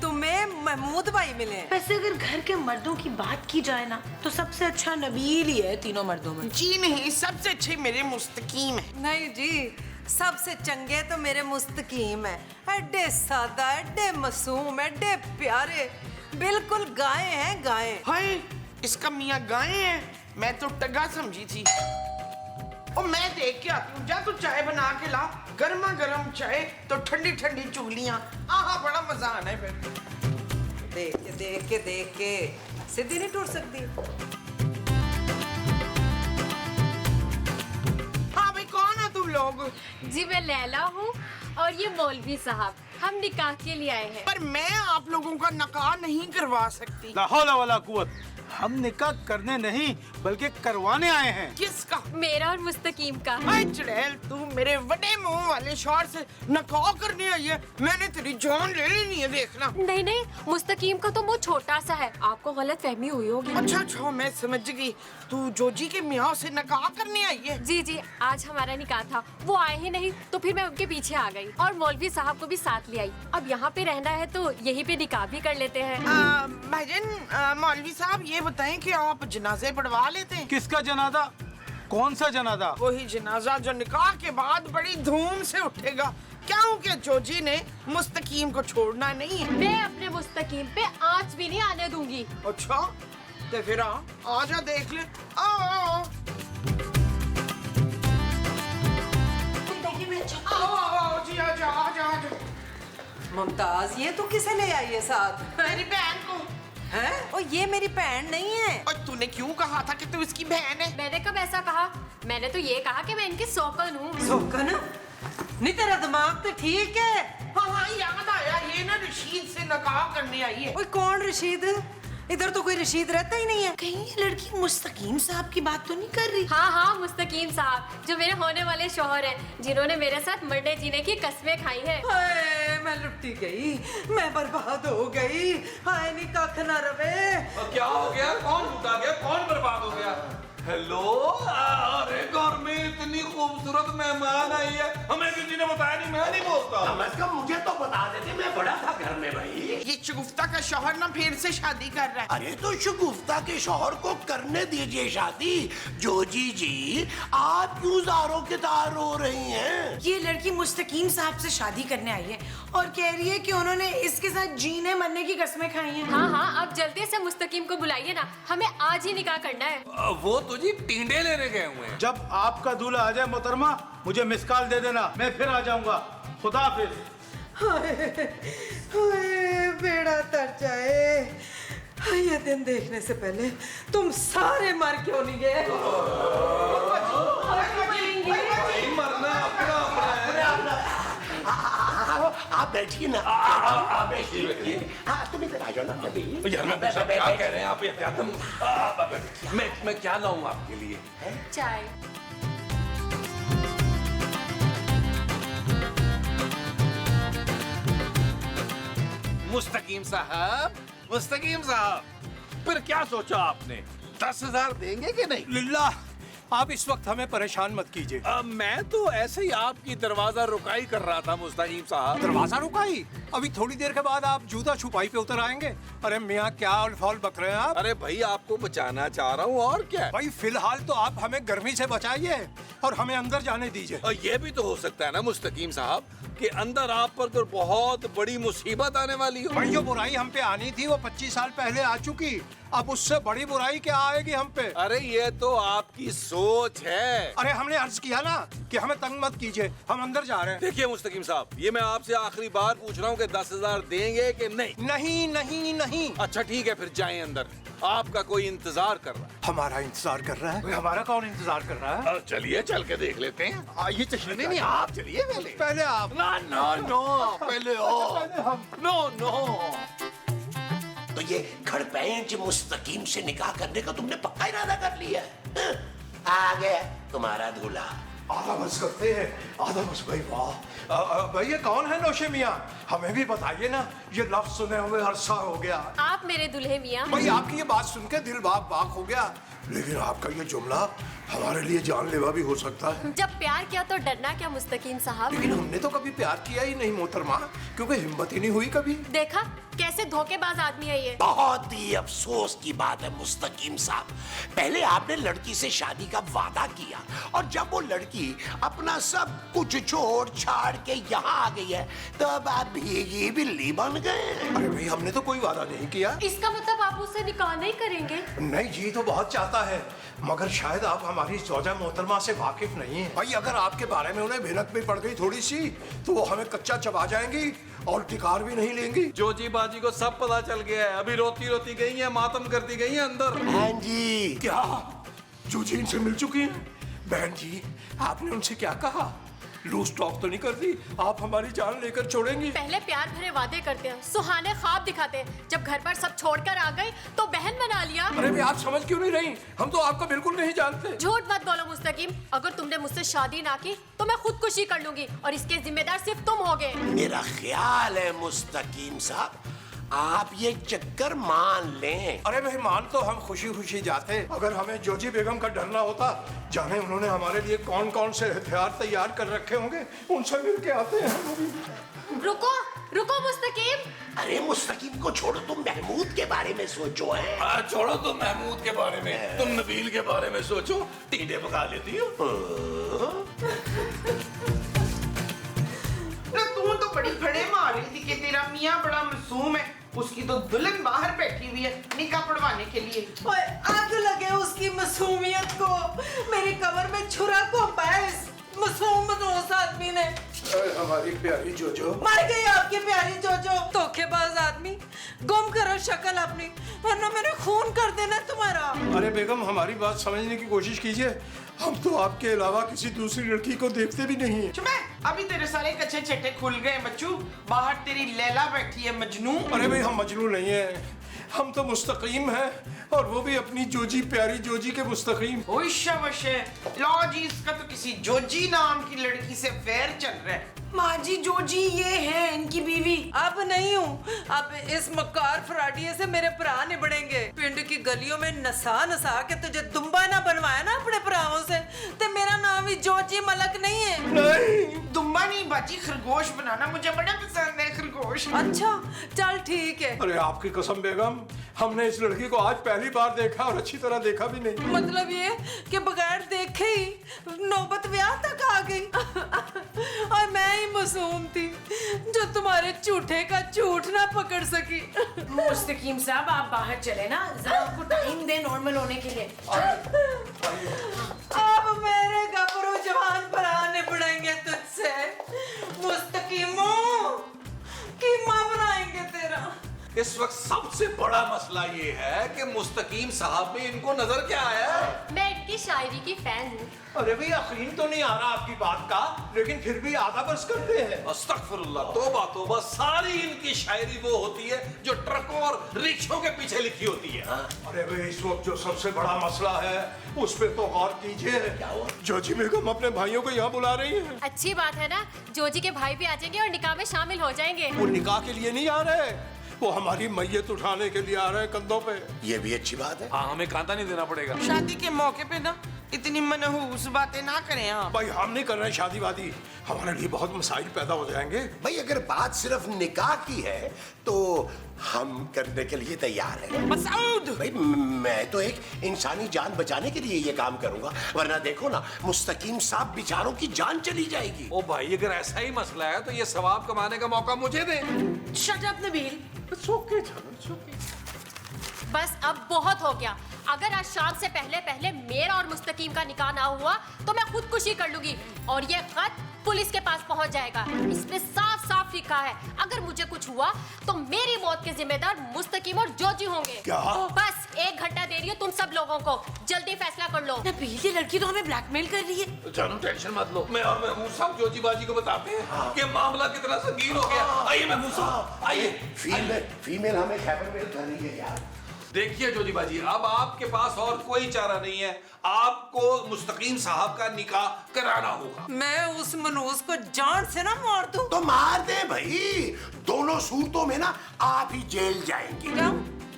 तुम्हें महमूद भाई मिले हैं। वैसे अगर घर के मर्दों की बात की जाए ना तो सबसे अच्छा नबील ही है तीनों मर्दों में। जी नहीं, सबसे अच्छे मेरे मुस्तकीम है। नहीं जी, सबसे चंगे तो मेरे मुस्तकीम है। एडे सादा, एडे मासूम, एडे प्यारे, बिल्कुल गाय हैं गाय। हाय, इसका मियाँ गाय है, मैं तो टगा समझी थी। और मैं देख के आती हूँ, जा तू चाय बना के ला, गर्मा गर्म चाय तो ठंडी ठंडी चुगलियाँ, आहा बड़ा मजा आना है फिर। देख के सीधी नहीं टूट सकती। हाँ भाई, कौन हो तुम लोग? जी मैं लैला हूँ और ये मौलवी साहब, हम निकाह के लिए आए हैं। पर मैं आप लोगों का निकाह नहीं करवा सकती। ला हौला वला कुव्वत, हम निकाह करने नहीं बल्कि करवाने आए हैं। किसका? मेरा और मुस्तकीम का। हाय चुड़ैल, तू मेरे बड़े मुंह वाले शौहर से निकाह करने आई है? मैंने तेरी जान ले लेनी है, देखना। नहीं नहीं, मुस्तकीम का तो मुंह छोटा सा है, आपको गलत फहमी हुई होगी। अच्छा, मैं समझ गई, तू जोजी के मियाँ से निकाह करने आई है? जी जी, आज हमारा निकाह था, वो आए ही नहीं तो फिर मैं उनके पीछे आ गई और मौलवी साहब को भी साथ ले आई। अब यहाँ पे रहना है तो यहीं पे निकाह भी कर लेते हैं। भाईजान, मौलवी साहब ये बताएं कि आप जनाजे पढ़वा लेते हैं? किसका जनाजा? कौन सा जनाजा? वही जनाजा जो निकाह के बाद बड़ी धूम से उठेगा, क्योंकि जोजी ने मुस्तकीम को छोड़ना नहीं है। मैं अपने मुस्तकीम पे आंच भी नहीं आने दूंगी। अच्छा, तो फिर आजा देख ले। आओ जी, आजा। मुमताज, ये तू किसे ले आई है साथ? मेरी बहन को। हैं? और ये मेरी बहन नहीं है। और तूने क्यों कहा था कि तू इसकी बहन है? मैंने कब ऐसा कहा? मैंने तो ये कहा कि मैं इनकी सौकन हूँ। सौकन? नहीं, तेरा दिमाग तो ठीक है। हाँ, याद आया, ये ना रशीद से निकाह करने आई है। ओए कौन रशीद? इधर तो कोई रशीद रहता ही नहीं है। कहीं ये लड़की मुस्तकीम साहब की बात तो नहीं कर रही? हाँ, मुस्तकीम साहब, जो मेरे होने वाले शौहर हैं, जिन्होंने मेरे साथ मरने जीने की कस्में खाई हैं। हाय, मैं लुटी गई, मैं बर्बाद हो गई। हाय नी कख ना रवे। क्या हो गया? कौन लूटा गया? कौन बर्बाद हो गया? हेलो, अरे घर में इतनी खूबसूरत मेहमान आई है, हमें किसी ने बताया नहीं, मैं नहीं बोलता। कम से कम मुझे तो बता देते, मैं बड़ा था घर में भाई। ये शगुफ्ता का शौहर ना फिर से शादी कर रहा है। अरे तो शगुफ्ता के शौहर को करने दीजिए शादी। जोजी जी, आप क्यों ज़ारों के तार रो रही हैं? ये लड़की मुस्तकीम साहब से शादी करने आई है और कह रही है कि उन्होंने इसके साथ जीने मरने की कस्में खाई हैं। हाँ, अब जल्दी से मुस्तकीम को बुलाइए ना, हमें आज ही निकाह करना है। वो तो जी टींडे लेने गए हुए हैं। जब आपका दूल्हा आ जाए मोहतरमा, मुझे मिस कॉल दे देना, मैं फिर आ जाऊंगा। खुदा हाफिज। हाय, बेड़ा तर जाए। ये दिन देखने से पहले तुम सारे मर क्यों नहीं गए? मरना अपना आप बैठिए ना, आप बैठिए। हाँ, तुम इधर आ जाओ ना अभी। यार मैं क्या कह रहे हैं आप? मैं क्या लाऊं आपके लिए? चाय। मुस्तकीम साहब, फिर क्या सोचा आपने? 10,000 देंगे कि नहीं? लिल्ला, आप इस वक्त हमें परेशान मत कीजिए। मैं तो ऐसे ही आपकी दरवाजा रुकाई कर रहा था मुस्तकीम साहब। दरवाजा रुकाई? अभी थोड़ी देर के बाद आप जूता छुपाई पे उतर आएंगे। अरे मियाँ, क्या अल्फाल बक रहे हैं आप? अरे भाई, आपको बचाना चाह रहा हूँ, और क्या। भाई फिलहाल तो आप हमें गर्मी से बचाइए और हमें अंदर जाने दीजिए। और ये भी तो हो सकता है ना मुस्तकीम साहब कि अंदर आप पर कोई बहुत बड़ी मुसीबत आने वाली हो। भाई, जो बुराई हम पे आनी थी वो 25 साल पहले आ चुकी, अब उससे बड़ी बुराई क्या आएगी हम पे? अरे ये तो आपकी सोच है। अरे हमने अर्ज किया ना कि हमें तंग मत कीजिए, हम अंदर जा रहे हैं। देखिए मुस्तकीम साहब, ये मैं आपसे आखिरी बार पूछ रहा हूँ कि 10,000 देंगे कि नहीं? नहीं नहीं नहीं। अच्छा ठीक है, फिर जाएं अंदर, आपका कोई इंतजार कर रहा है। हमारा इंतजार कर रहा है? हमारा कौन इंतजार कर रहा है? चलिए चल के देख लेते हैं। आइए चलिए। नहीं, आप चलिए पहले। पहले आप। नो, पहले हम। नो। तो ये घड़पैंच मुस्तकीम से निकाह करने का तुमने पक्का इरादा कर लिया? आ गया तुम्हारा दूल्हा। आधा बस करते हैं, आधा बस। भाई वाह, भाई ये कौन है नौशे मियाँ? हमें भी बताइए ना, ये लफ्ज सुने हुए अरसा हो गया। आप मेरे दुल्हे मियाँ। भाई आपकी ये बात सुन के दिल बाग बाग हो गया, लेकिन आपका ये जुमला हमारे लिए जानलेवा भी हो सकता है। जब प्यार किया तो डरना क्या मुस्तकीम साहब। लेकिन हमने तो कभी प्यार किया ही नहीं मोहतरमा, क्योंकि हिम्मत ही नहीं हुई कभी। देखा कैसे धोखेबाज आदमी है ये। बहुत ही अफसोस की बात है मुस्तकीम साहब, पहले आपने लड़की से शादी का वादा किया और जब वो लड़की अपना सब कुछ छोड़ छाड़ के यहाँ आ गई है तो अब आप भीगी बिल्ली बन गए। अरे भाई हमने तो कोई वादा नहीं किया। इसका मतलब आप उससे निकाह नहीं करेंगे? नहीं जी, तो बहुत चाहता है, मगर शायद आप हमारी जोजा मोहतरमा से वाकिफ नहीं है। भाई अगर आपके बारे में उन्हें भनक भी पड़ गई थोड़ी सी तो वो हमें कच्चा चबा जाएंगी और टिकार भी नहीं लेंगी। जोजी बाजी को सब पता चल गया है, अभी रोती रोती गई है, मातम करती गई है अंदर। हाँ जी। क्या जोजी इनसे मिल चुकी हैं? बहन जी आपने उनसे क्या कहा? लूज टॉक तो नहीं कर दी? आप हमारी जान लेकर छोड़ेंगी? पहले प्यार भरे वादे करते हैं, सुहाने ख्वाब दिखाते हैं, जब घर पर सब छोड़कर आ गई तो बहन बना लिया। अरे भाई आप समझ क्यों नहीं रही? हम तो आपको बिल्कुल नहीं जानते। झूठ मत बोलो मुस्तकीम, अगर तुमने मुझसे शादी ना की तो मैं खुदकुशी कर लूंगी और इसके जिम्मेदार सिर्फ तुम होगे। मेरा ख्याल है मुस्तकीम साहब आप ये चक्कर मान लें। अरे भाई मान तो हम खुशी खुशी जाते, अगर हमें जोजी बेगम का डरना होता, जाने उन्होंने हमारे लिए कौन कौन से हथियार तैयार कर रखे होंगे, उनसे मिल के आते हैं। रुको रुको मुस्तकीम। अरे मुस्तकीम को छोड़ो, तुम महमूद के बारे में सोचो है। छोड़ो तुम महमूद के बारे में, तुम नबील के बारे में सोचो। टीडे पका लेती हो। तू तो बड़ी फड़े मार रही थी कि तेरा मियाँ बड़ा मासूम है, उसकी तो दुल्हन बाहर बैठी हुई है निकाह पढ़वाने के लिए। ओए आग लगे उसकी मासूमियत को, मेरी कमर में छुरा को बैस मासूम मनोस आदमी ने। हमारी प्यारी जोजो मर गई आपकी प्यारी जोजो। धोखेबाज आदमी, गुम करो शक्ल अपनी वरना मैंने खून कर देना तुम्हारा। अरे बेगम हमारी बात समझने की कोशिश कीजिए, हम तो आपके अलावा किसी दूसरी लड़की को देखते भी नहीं है। चुपे, अभी तेरे सारे कच्चे छट्टे खुल गए बच्चू, बाहर तेरी लैला बैठी है मजनू। अरे भाई हम मजनू नहीं है, हम तो मुस्तकीम हैं, और वो भी अपनी जोजी प्यारी जोजी के मुस्तकीम। शाबाश है, लो जी इसका तो किसी जोजी नाम की लड़की से अफेयर चल रहा है। माँ जी जोजी ये है इनकी बीवी। अब नहीं हूँ, अब इस मक्कार फराडिये से मेरे भरा निबड़ेंगे। पिंड की गलियों में नसा नसा के तुझे दुम्बा ना बनवाया ना अपने भराओं से, तो मेरा नाम ही जोजी मलक नहीं है। नहीं दुम्बा नहीं बाजी, खरगोश बनाना मुझे बड़ा पसंद है खरगोश। अच्छा चल ठीक है। अरे आपकी कसम बेगम, हमने इस लड़की को आज पहली बार देखा और अच्छी तरह देखा भी नहीं। मतलब ये कि बगैर देखे ही नौबत ब्याह तक आ गई। और मैं ही मासूम थी जो तुम्हारे झूठे का झूठ ना पकड़ सकी। मुस्तकीम साहब आप बाहर चले ना, जरा आपको टाइम दे नॉर्मल होने के लिए। अब मेरे गबरू जवान भरा निबड़ेंगे तुझसे मुस्तकीमो, कीमा बनाएंगे तेरा। इस वक्त सबसे बड़ा मसला ये है कि मुस्तकीम साहब में इनको नजर क्या आया है? मैं इनकी शायरी की फैन हूँ। अरे भाई यकीन तो नहीं आ रहा आपकी बात का, लेकिन फिर भी आधा बरस करते हैं। अस्तगफिरुल्लाह, तौबा तौबा, सारी इनकी शायरी वो होती है जो ट्रकों और रिक्शों के पीछे लिखी होती है। अरे भाई इस वक्त जो सबसे बड़ा मसला है उस पे तो गौर कीजिए। जोजी बेगम अपने भाइयों को यहाँ बुला रही है। अच्छी बात है ना, जोजी के भाई भी आ जाएंगे और निकाह में शामिल हो जाएंगे। वो निकाह के लिए नहीं आ रहे, वो हमारी मैयत उठाने के लिए आ रहे हैं कंधों पे। ये भी अच्छी बात है। हाँ हमें कांता नहीं देना पड़ेगा। शादी के मौके पे ना इतनी मनहूस बातें ना करें आप। भाई हम नहीं कर रहे हैं शादी वादी, हमारे लिए बहुत मसाइल पैदा हो जाएंगे। भाई अगर बात सिर्फ निकाह की है तो हम करने के लिए तैयार हैं। मसूद भाई मैं तो एक इंसानी जान बचाने के लिए ये काम करूंगा, वरना देखो ना मुस्तकीम साहब बेचारों की जान चली जाएगी। ओ भाई अगर ऐसा ही मसला है तो ये सवाब कमाने का मौका मुझे दे। Shut up Nabeel. बस अब बहुत हो गया। अगर आज शाम से पहले पहले मेरा और मुस्तकीम का निकाह ना हुआ तो मैं खुदकुशी कर लूंगी और ये खत पुलिस के पास पहुंच जाएगा। इसमें साफ साफ लिखा है अगर मुझे कुछ हुआ तो मेरी मौत के जिम्मेदार मुस्तकीम और जोजी होंगे। क्या? बस 1 घंटा दे रही हूँ तुम सब लोगों को, जल्दी फैसला कर लो। नबील ये लड़की तो हमें ब्लैकमेल कर रही है। जानू टेंशन मत लो, मैं और महमूद साहब जोजी बाजी को बताते हैं कि मामला कितना संगीन हो गया। आइए महमूद साहब आइए। फीमेल हमें खैबर मेल कर रही है यार। देखिए जोजी बाजी, अब आपके पास और कोई चारा नहीं है, आपको मुस्तकीम साहब का निकाह कराना होगा। मैं उस मनोज को जान से ना मार दूं। तो मार दे भाई, दोनों सूरतों में ना आप ही जेल जाएंगे। क्या?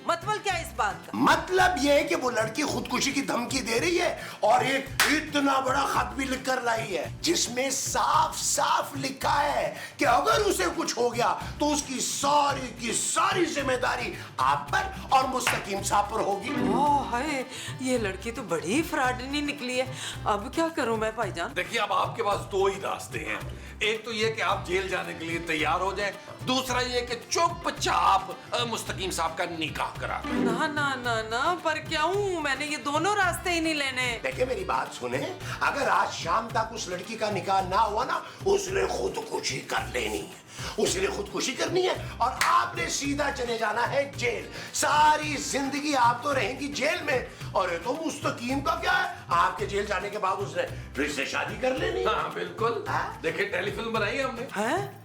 मतलब क्या इस बात का? मतलब ये है कि वो लड़की खुदकुशी की धमकी दे रही है और एक इतना बड़ा खत भी लिख कर लाई है जिसमें साफ साफ लिखा है कि अगर उसे कुछ हो गया तो उसकी सारी की सारी जिम्मेदारी आप पर और मुस्तकीम साहब पर होगी। ओह हाय, ये लड़की तो बड़ी फ्रॉडनी निकली है। अब क्या करूं मैं भाईजान? देखिए अब आपके पास दो ही रास्ते हैं। एक तो ये कि आप जेल जाने के लिए तैयार हो जाएं, दूसरा ये कि चुपचाप मुस्तकीम साहब का निकाह करा दें। ना ना ना ना, पर क्यों? मैंने ये दोनों रास्ते ही नहीं लेने। देखिए मेरी बात सुने, अगर आज शाम तक उस लड़की का निकाह ना हुआ ना, उसने खुदकुशी कर लेनी है, उसने खुदकुशी करनी है और आपने सीधा चले जाना है जेल। सारी जिंदगी आप तो रहेंगी जेल में। और ये तो मुस्तकीम का क्या है, आपके जेल जाने के बाद उसने फिर से शादी कर लेनी। हाँ बिल्कुल, देखिए टेलीफिल्म बनाई है हमने। हैं?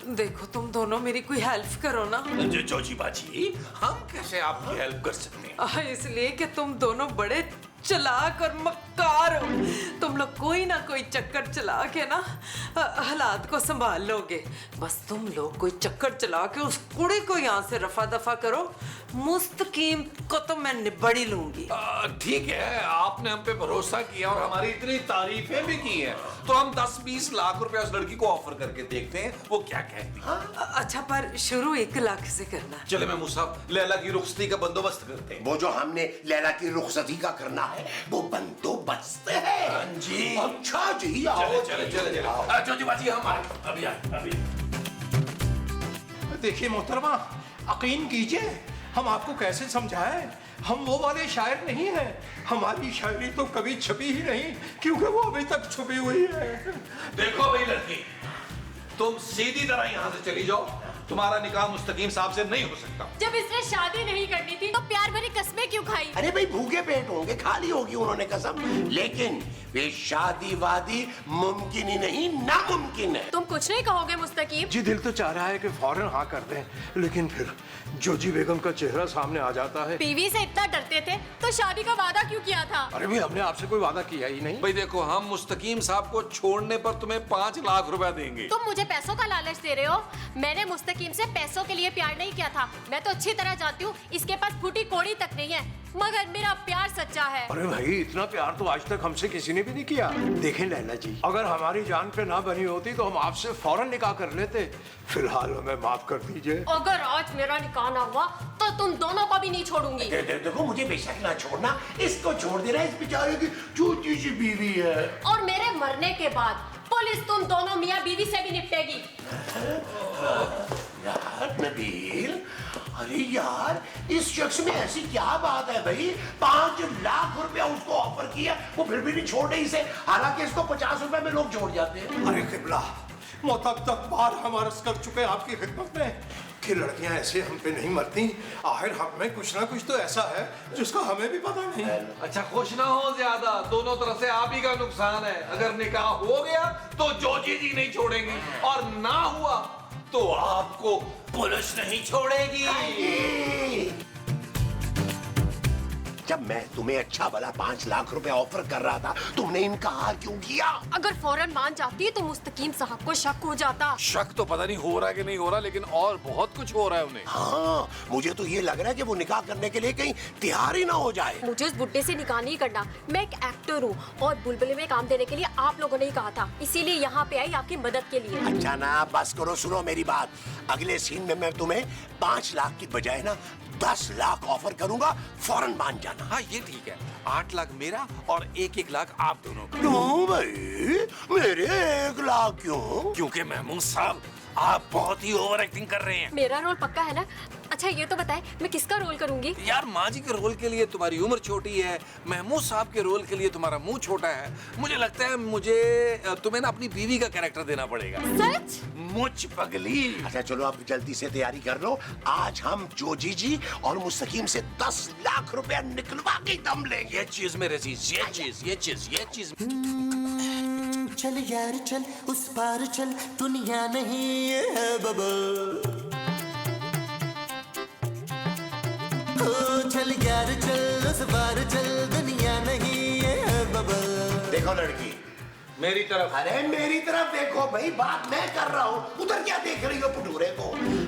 देखो तुम दोनों मेरी कोई हेल्प करो ना। जोजी बाजी, हम कैसे आपकी हेल्प कर सकते हैं? इसलिए कि तुम दोनों बड़े चालाक और मक्कार हो। तुम लोग कोई ना कोई चक्कर चला के ना हालात को संभाल लोगे। बस तुम लोग कोई चक्कर चला के उस कुड़ी को यहाँ से रफा दफा करो। मुस्तकीम को तो मैं निबड़ ही लूंगी। ठीक है, आपने हम पे भरोसा किया और हमारी इतनी तारीफें भी की हैं, तो हम 10-20 लाख रुपए उस लड़की को ऑफर करके देखते हैं वो क्या कहती है। अच्छा, पर शुरू 1 लाख से करना। चले महमूद साहब, लैला की रुखसती का बंदोबस्त करते हैं। वो जो हमने लैला की रुखसती का करना है वो बंदोबस्त है। हाँ जी। अच्छा जी, आओ चले चले चले। जोजी बाजी हम आए, अभी आए अभी। देखिए मोहतरमा, यकीन कीजिए, हम आपको कैसे समझाएं? हम वो वाले शायर नहीं हैं। हमारी शायरी तो कभी छपी ही नहीं, क्योंकि वो अभी तक छुपी हुई है। देखो भाई लड़की, तुम सीधी तरह यहाँ से चली जाओ, तुम्हारा निकाह मुस्तकीम साहब से नहीं हो सकता। जब इसने शादी नहीं करनी थी तो प्यार भरी कस्में क्यों खाई? अरे भाई भूखे पेट होंगे, खाली होगी उन्होंने कसम, लेकिन वे शादी वादी मुमकिन ही नहीं, नामुमकिन है। तुम कुछ नहीं कहोगे मुस्तकीम? जी दिल तो चाह रहा है कि फौरन हाँ कर दें, लेकिन फिर जोजी बेगम का चेहरा सामने आ जाता है। बीवी से इतना डरते थे तो शादी का वादा क्यों किया था? अरे भाई, हमने आपसे कोई वादा किया ही नहीं। भाई देखो, हम मुस्तकीम साहब को छोड़ने पर तुम्हें 5 लाख रुपए देंगे। तुम मुझे पैसों का लालच दे रहे हो? मैंने मुस्तकीम से पैसों के लिए प्यार नहीं किया था। मैं तो अच्छी तरह जानती हूँ इसके पास फूटी कोड़ी तक नहीं है, मगर मेरा प्यार सच्चा है। अरे भाई, इतना प्यार तो आज तक हमसे किसी ने भी नहीं किया। देखें लैला जी, अगर हमारी जान पे ना बनी होती तो हम आपसे फौरन निकाह कर लेते। फिलहाल हमें माफ कर दीजिए। अगर आज मेरा निकाह ना हुआ तो तुम दोनों को भी नहीं छोड़ूंगी। देखो, मुझे बेशक ना छोड़ना, इसको छोड़ देना, इस बेचारे की छोटी सी बीवी है। और मेरे मरने के बाद पुलिस तुम दोनों मियाँ बीवी से भी निपटेगी। यार नबील, अरे यार, इस शख्स में ऐसी क्या बात है भाई? 5 लाख रुपया उसको ऑफर किया, वो फिर भी नहीं छोड़ रही इसे, हालांकि इसको 50 रुपए में लोग छोड़ जाते हैं। अरे किबला, तक बार हम अर्ज कर चुके आपकी खिदमत में कि लड़कियां ऐसे हम पे नहीं मरती। आखिर हम में कुछ ना कुछ तो ऐसा है जिसका हमें भी पता नहीं। अच्छा, खुश ना हो ज्यादा, दोनों तरफ से आप ही का नुकसान है। अगर निकाह हो गया तो जोजी जी नहीं छोड़ेंगी, और ना हुआ तो आपको पुलिस नहीं छोड़ेगी। जब मैं तुम्हें अच्छा भला 5 लाख रुपए ऑफर कर रहा था, तुमने इनकार क्यों किया? अगर फौरन मान जाती तो मुस्तकीम साहब को शक हो जाता। शक तो पता नहीं हो रहा है कि नहीं हो रहा, लेकिन और बहुत कुछ हो रहा है उन्हें। हाँ, मुझे तो ये लग रहा है कि वो निकाह करने के लिए कहीं तैयार ही ना हो जाए। मुझे उस बुड्ढे से निकाह नहीं करना। मैं एक एक्टर हूँ और बुलबुल में काम देने के लिए आप लोगों ने ही कहा था, इसीलिए यहाँ पे आई आपकी मदद के लिए। अच्छा ना, बस करो, सुनो मेरी बात। अगले सीन में मैं तुम्हें 5 लाख की बजाय ना 10 लाख ऑफर करूंगा, फौरन मान जाना। हाँ ये ठीक है, 8 लाख मेरा और 1-1 लाख आप दोनों का। क्यों भाई, मेरे 1 लाख क्यों? क्योंकि महमूद साहब, आप बहुत ही ओवर एक्टिंग कर रहे हैं। मेरा रोल पक्का है ना? अच्छा ये तो बताए, मैं किसका रोल करूंगी? यार, माँ जी के रोल के लिए तुम्हारी उम्र छोटी है, महमूद साहब के रोल के लिए तुम्हारा मुंह छोटा है। मुझे लगता है मुझे तुम्हें ना अपनी बीवी का कैरेक्टर देना पड़ेगा। सच? मुझ पगली। अच्छा चलो, अब जल्दी से तैयारी कर लो। आज हम जोजी जी और मुस्तकीम से 10 लाख रुपया निकलवा के दम लेंगे। ये चीज मेरे चीज, ये चीज। चल यार चल, उस पार चल, दुनिया नहीं है बबल। चल यार चल, उस पार चल, दुनिया नहीं है बबल। देखो लड़की, मेरी तरफ। अरे मेरी तरफ देखो भाई, बात मैं कर रहा हूँ, उधर क्या देख रही हो पुटूरे को?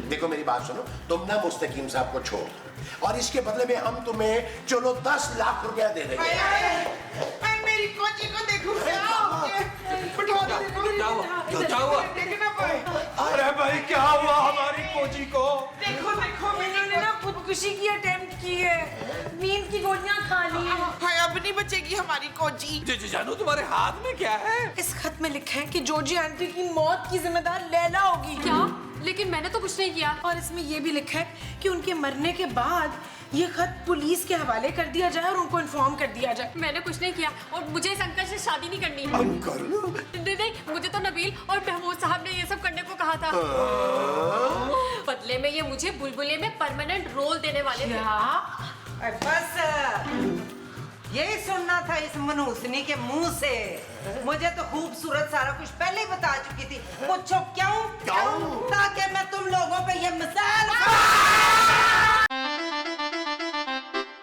देखो मेरी बात सुनो, तुम ना मुस्तकीम साहब को छोड़ दो और इसके बदले में हम तुम्हें चलो 10 लाख रुपया दे देंगे। मैं मेरी कोची को देखूं क्या हो गया? बिठा दो, क्या हुआ? देखना पाए। अरे भाई क्या हुआ हमारी कोची को? देखो देखो मैंने ना खुदकुशी की अटेम्प्ट की है, नींद की गोलियां खा ली है। हाय अब नहीं बचेगी हमारी कोची। जी जानू तुम्हारे हाथ में क्या है? इस खत में लिखा है कि जॉर्जी आंटी की मौत की जिम्मेदार लैला होगी। क्या? लेकिन मैंने तो कुछ नहीं किया। और इसमें यह भी लिखा है कि उनके मरने के बाद ये खत पुलिस के हवाले कर दिया जाए और उनको इन्फॉर्म कर दिया जाए। मैंने कुछ नहीं किया और मुझे इस अंकल से शादी नहीं करनी। नहीं, मुझे तो नबील और महमूद साहब ने ये सब करने को कहा था। बदले में ये मुझे बुलबुले में परमानेंट रोल देने वाले थे। बस यही सुनना था इस मनहूसनी के मुंह से। मुझे तो खूबसूरत सारा कुछ पहले ही बता चुकी थी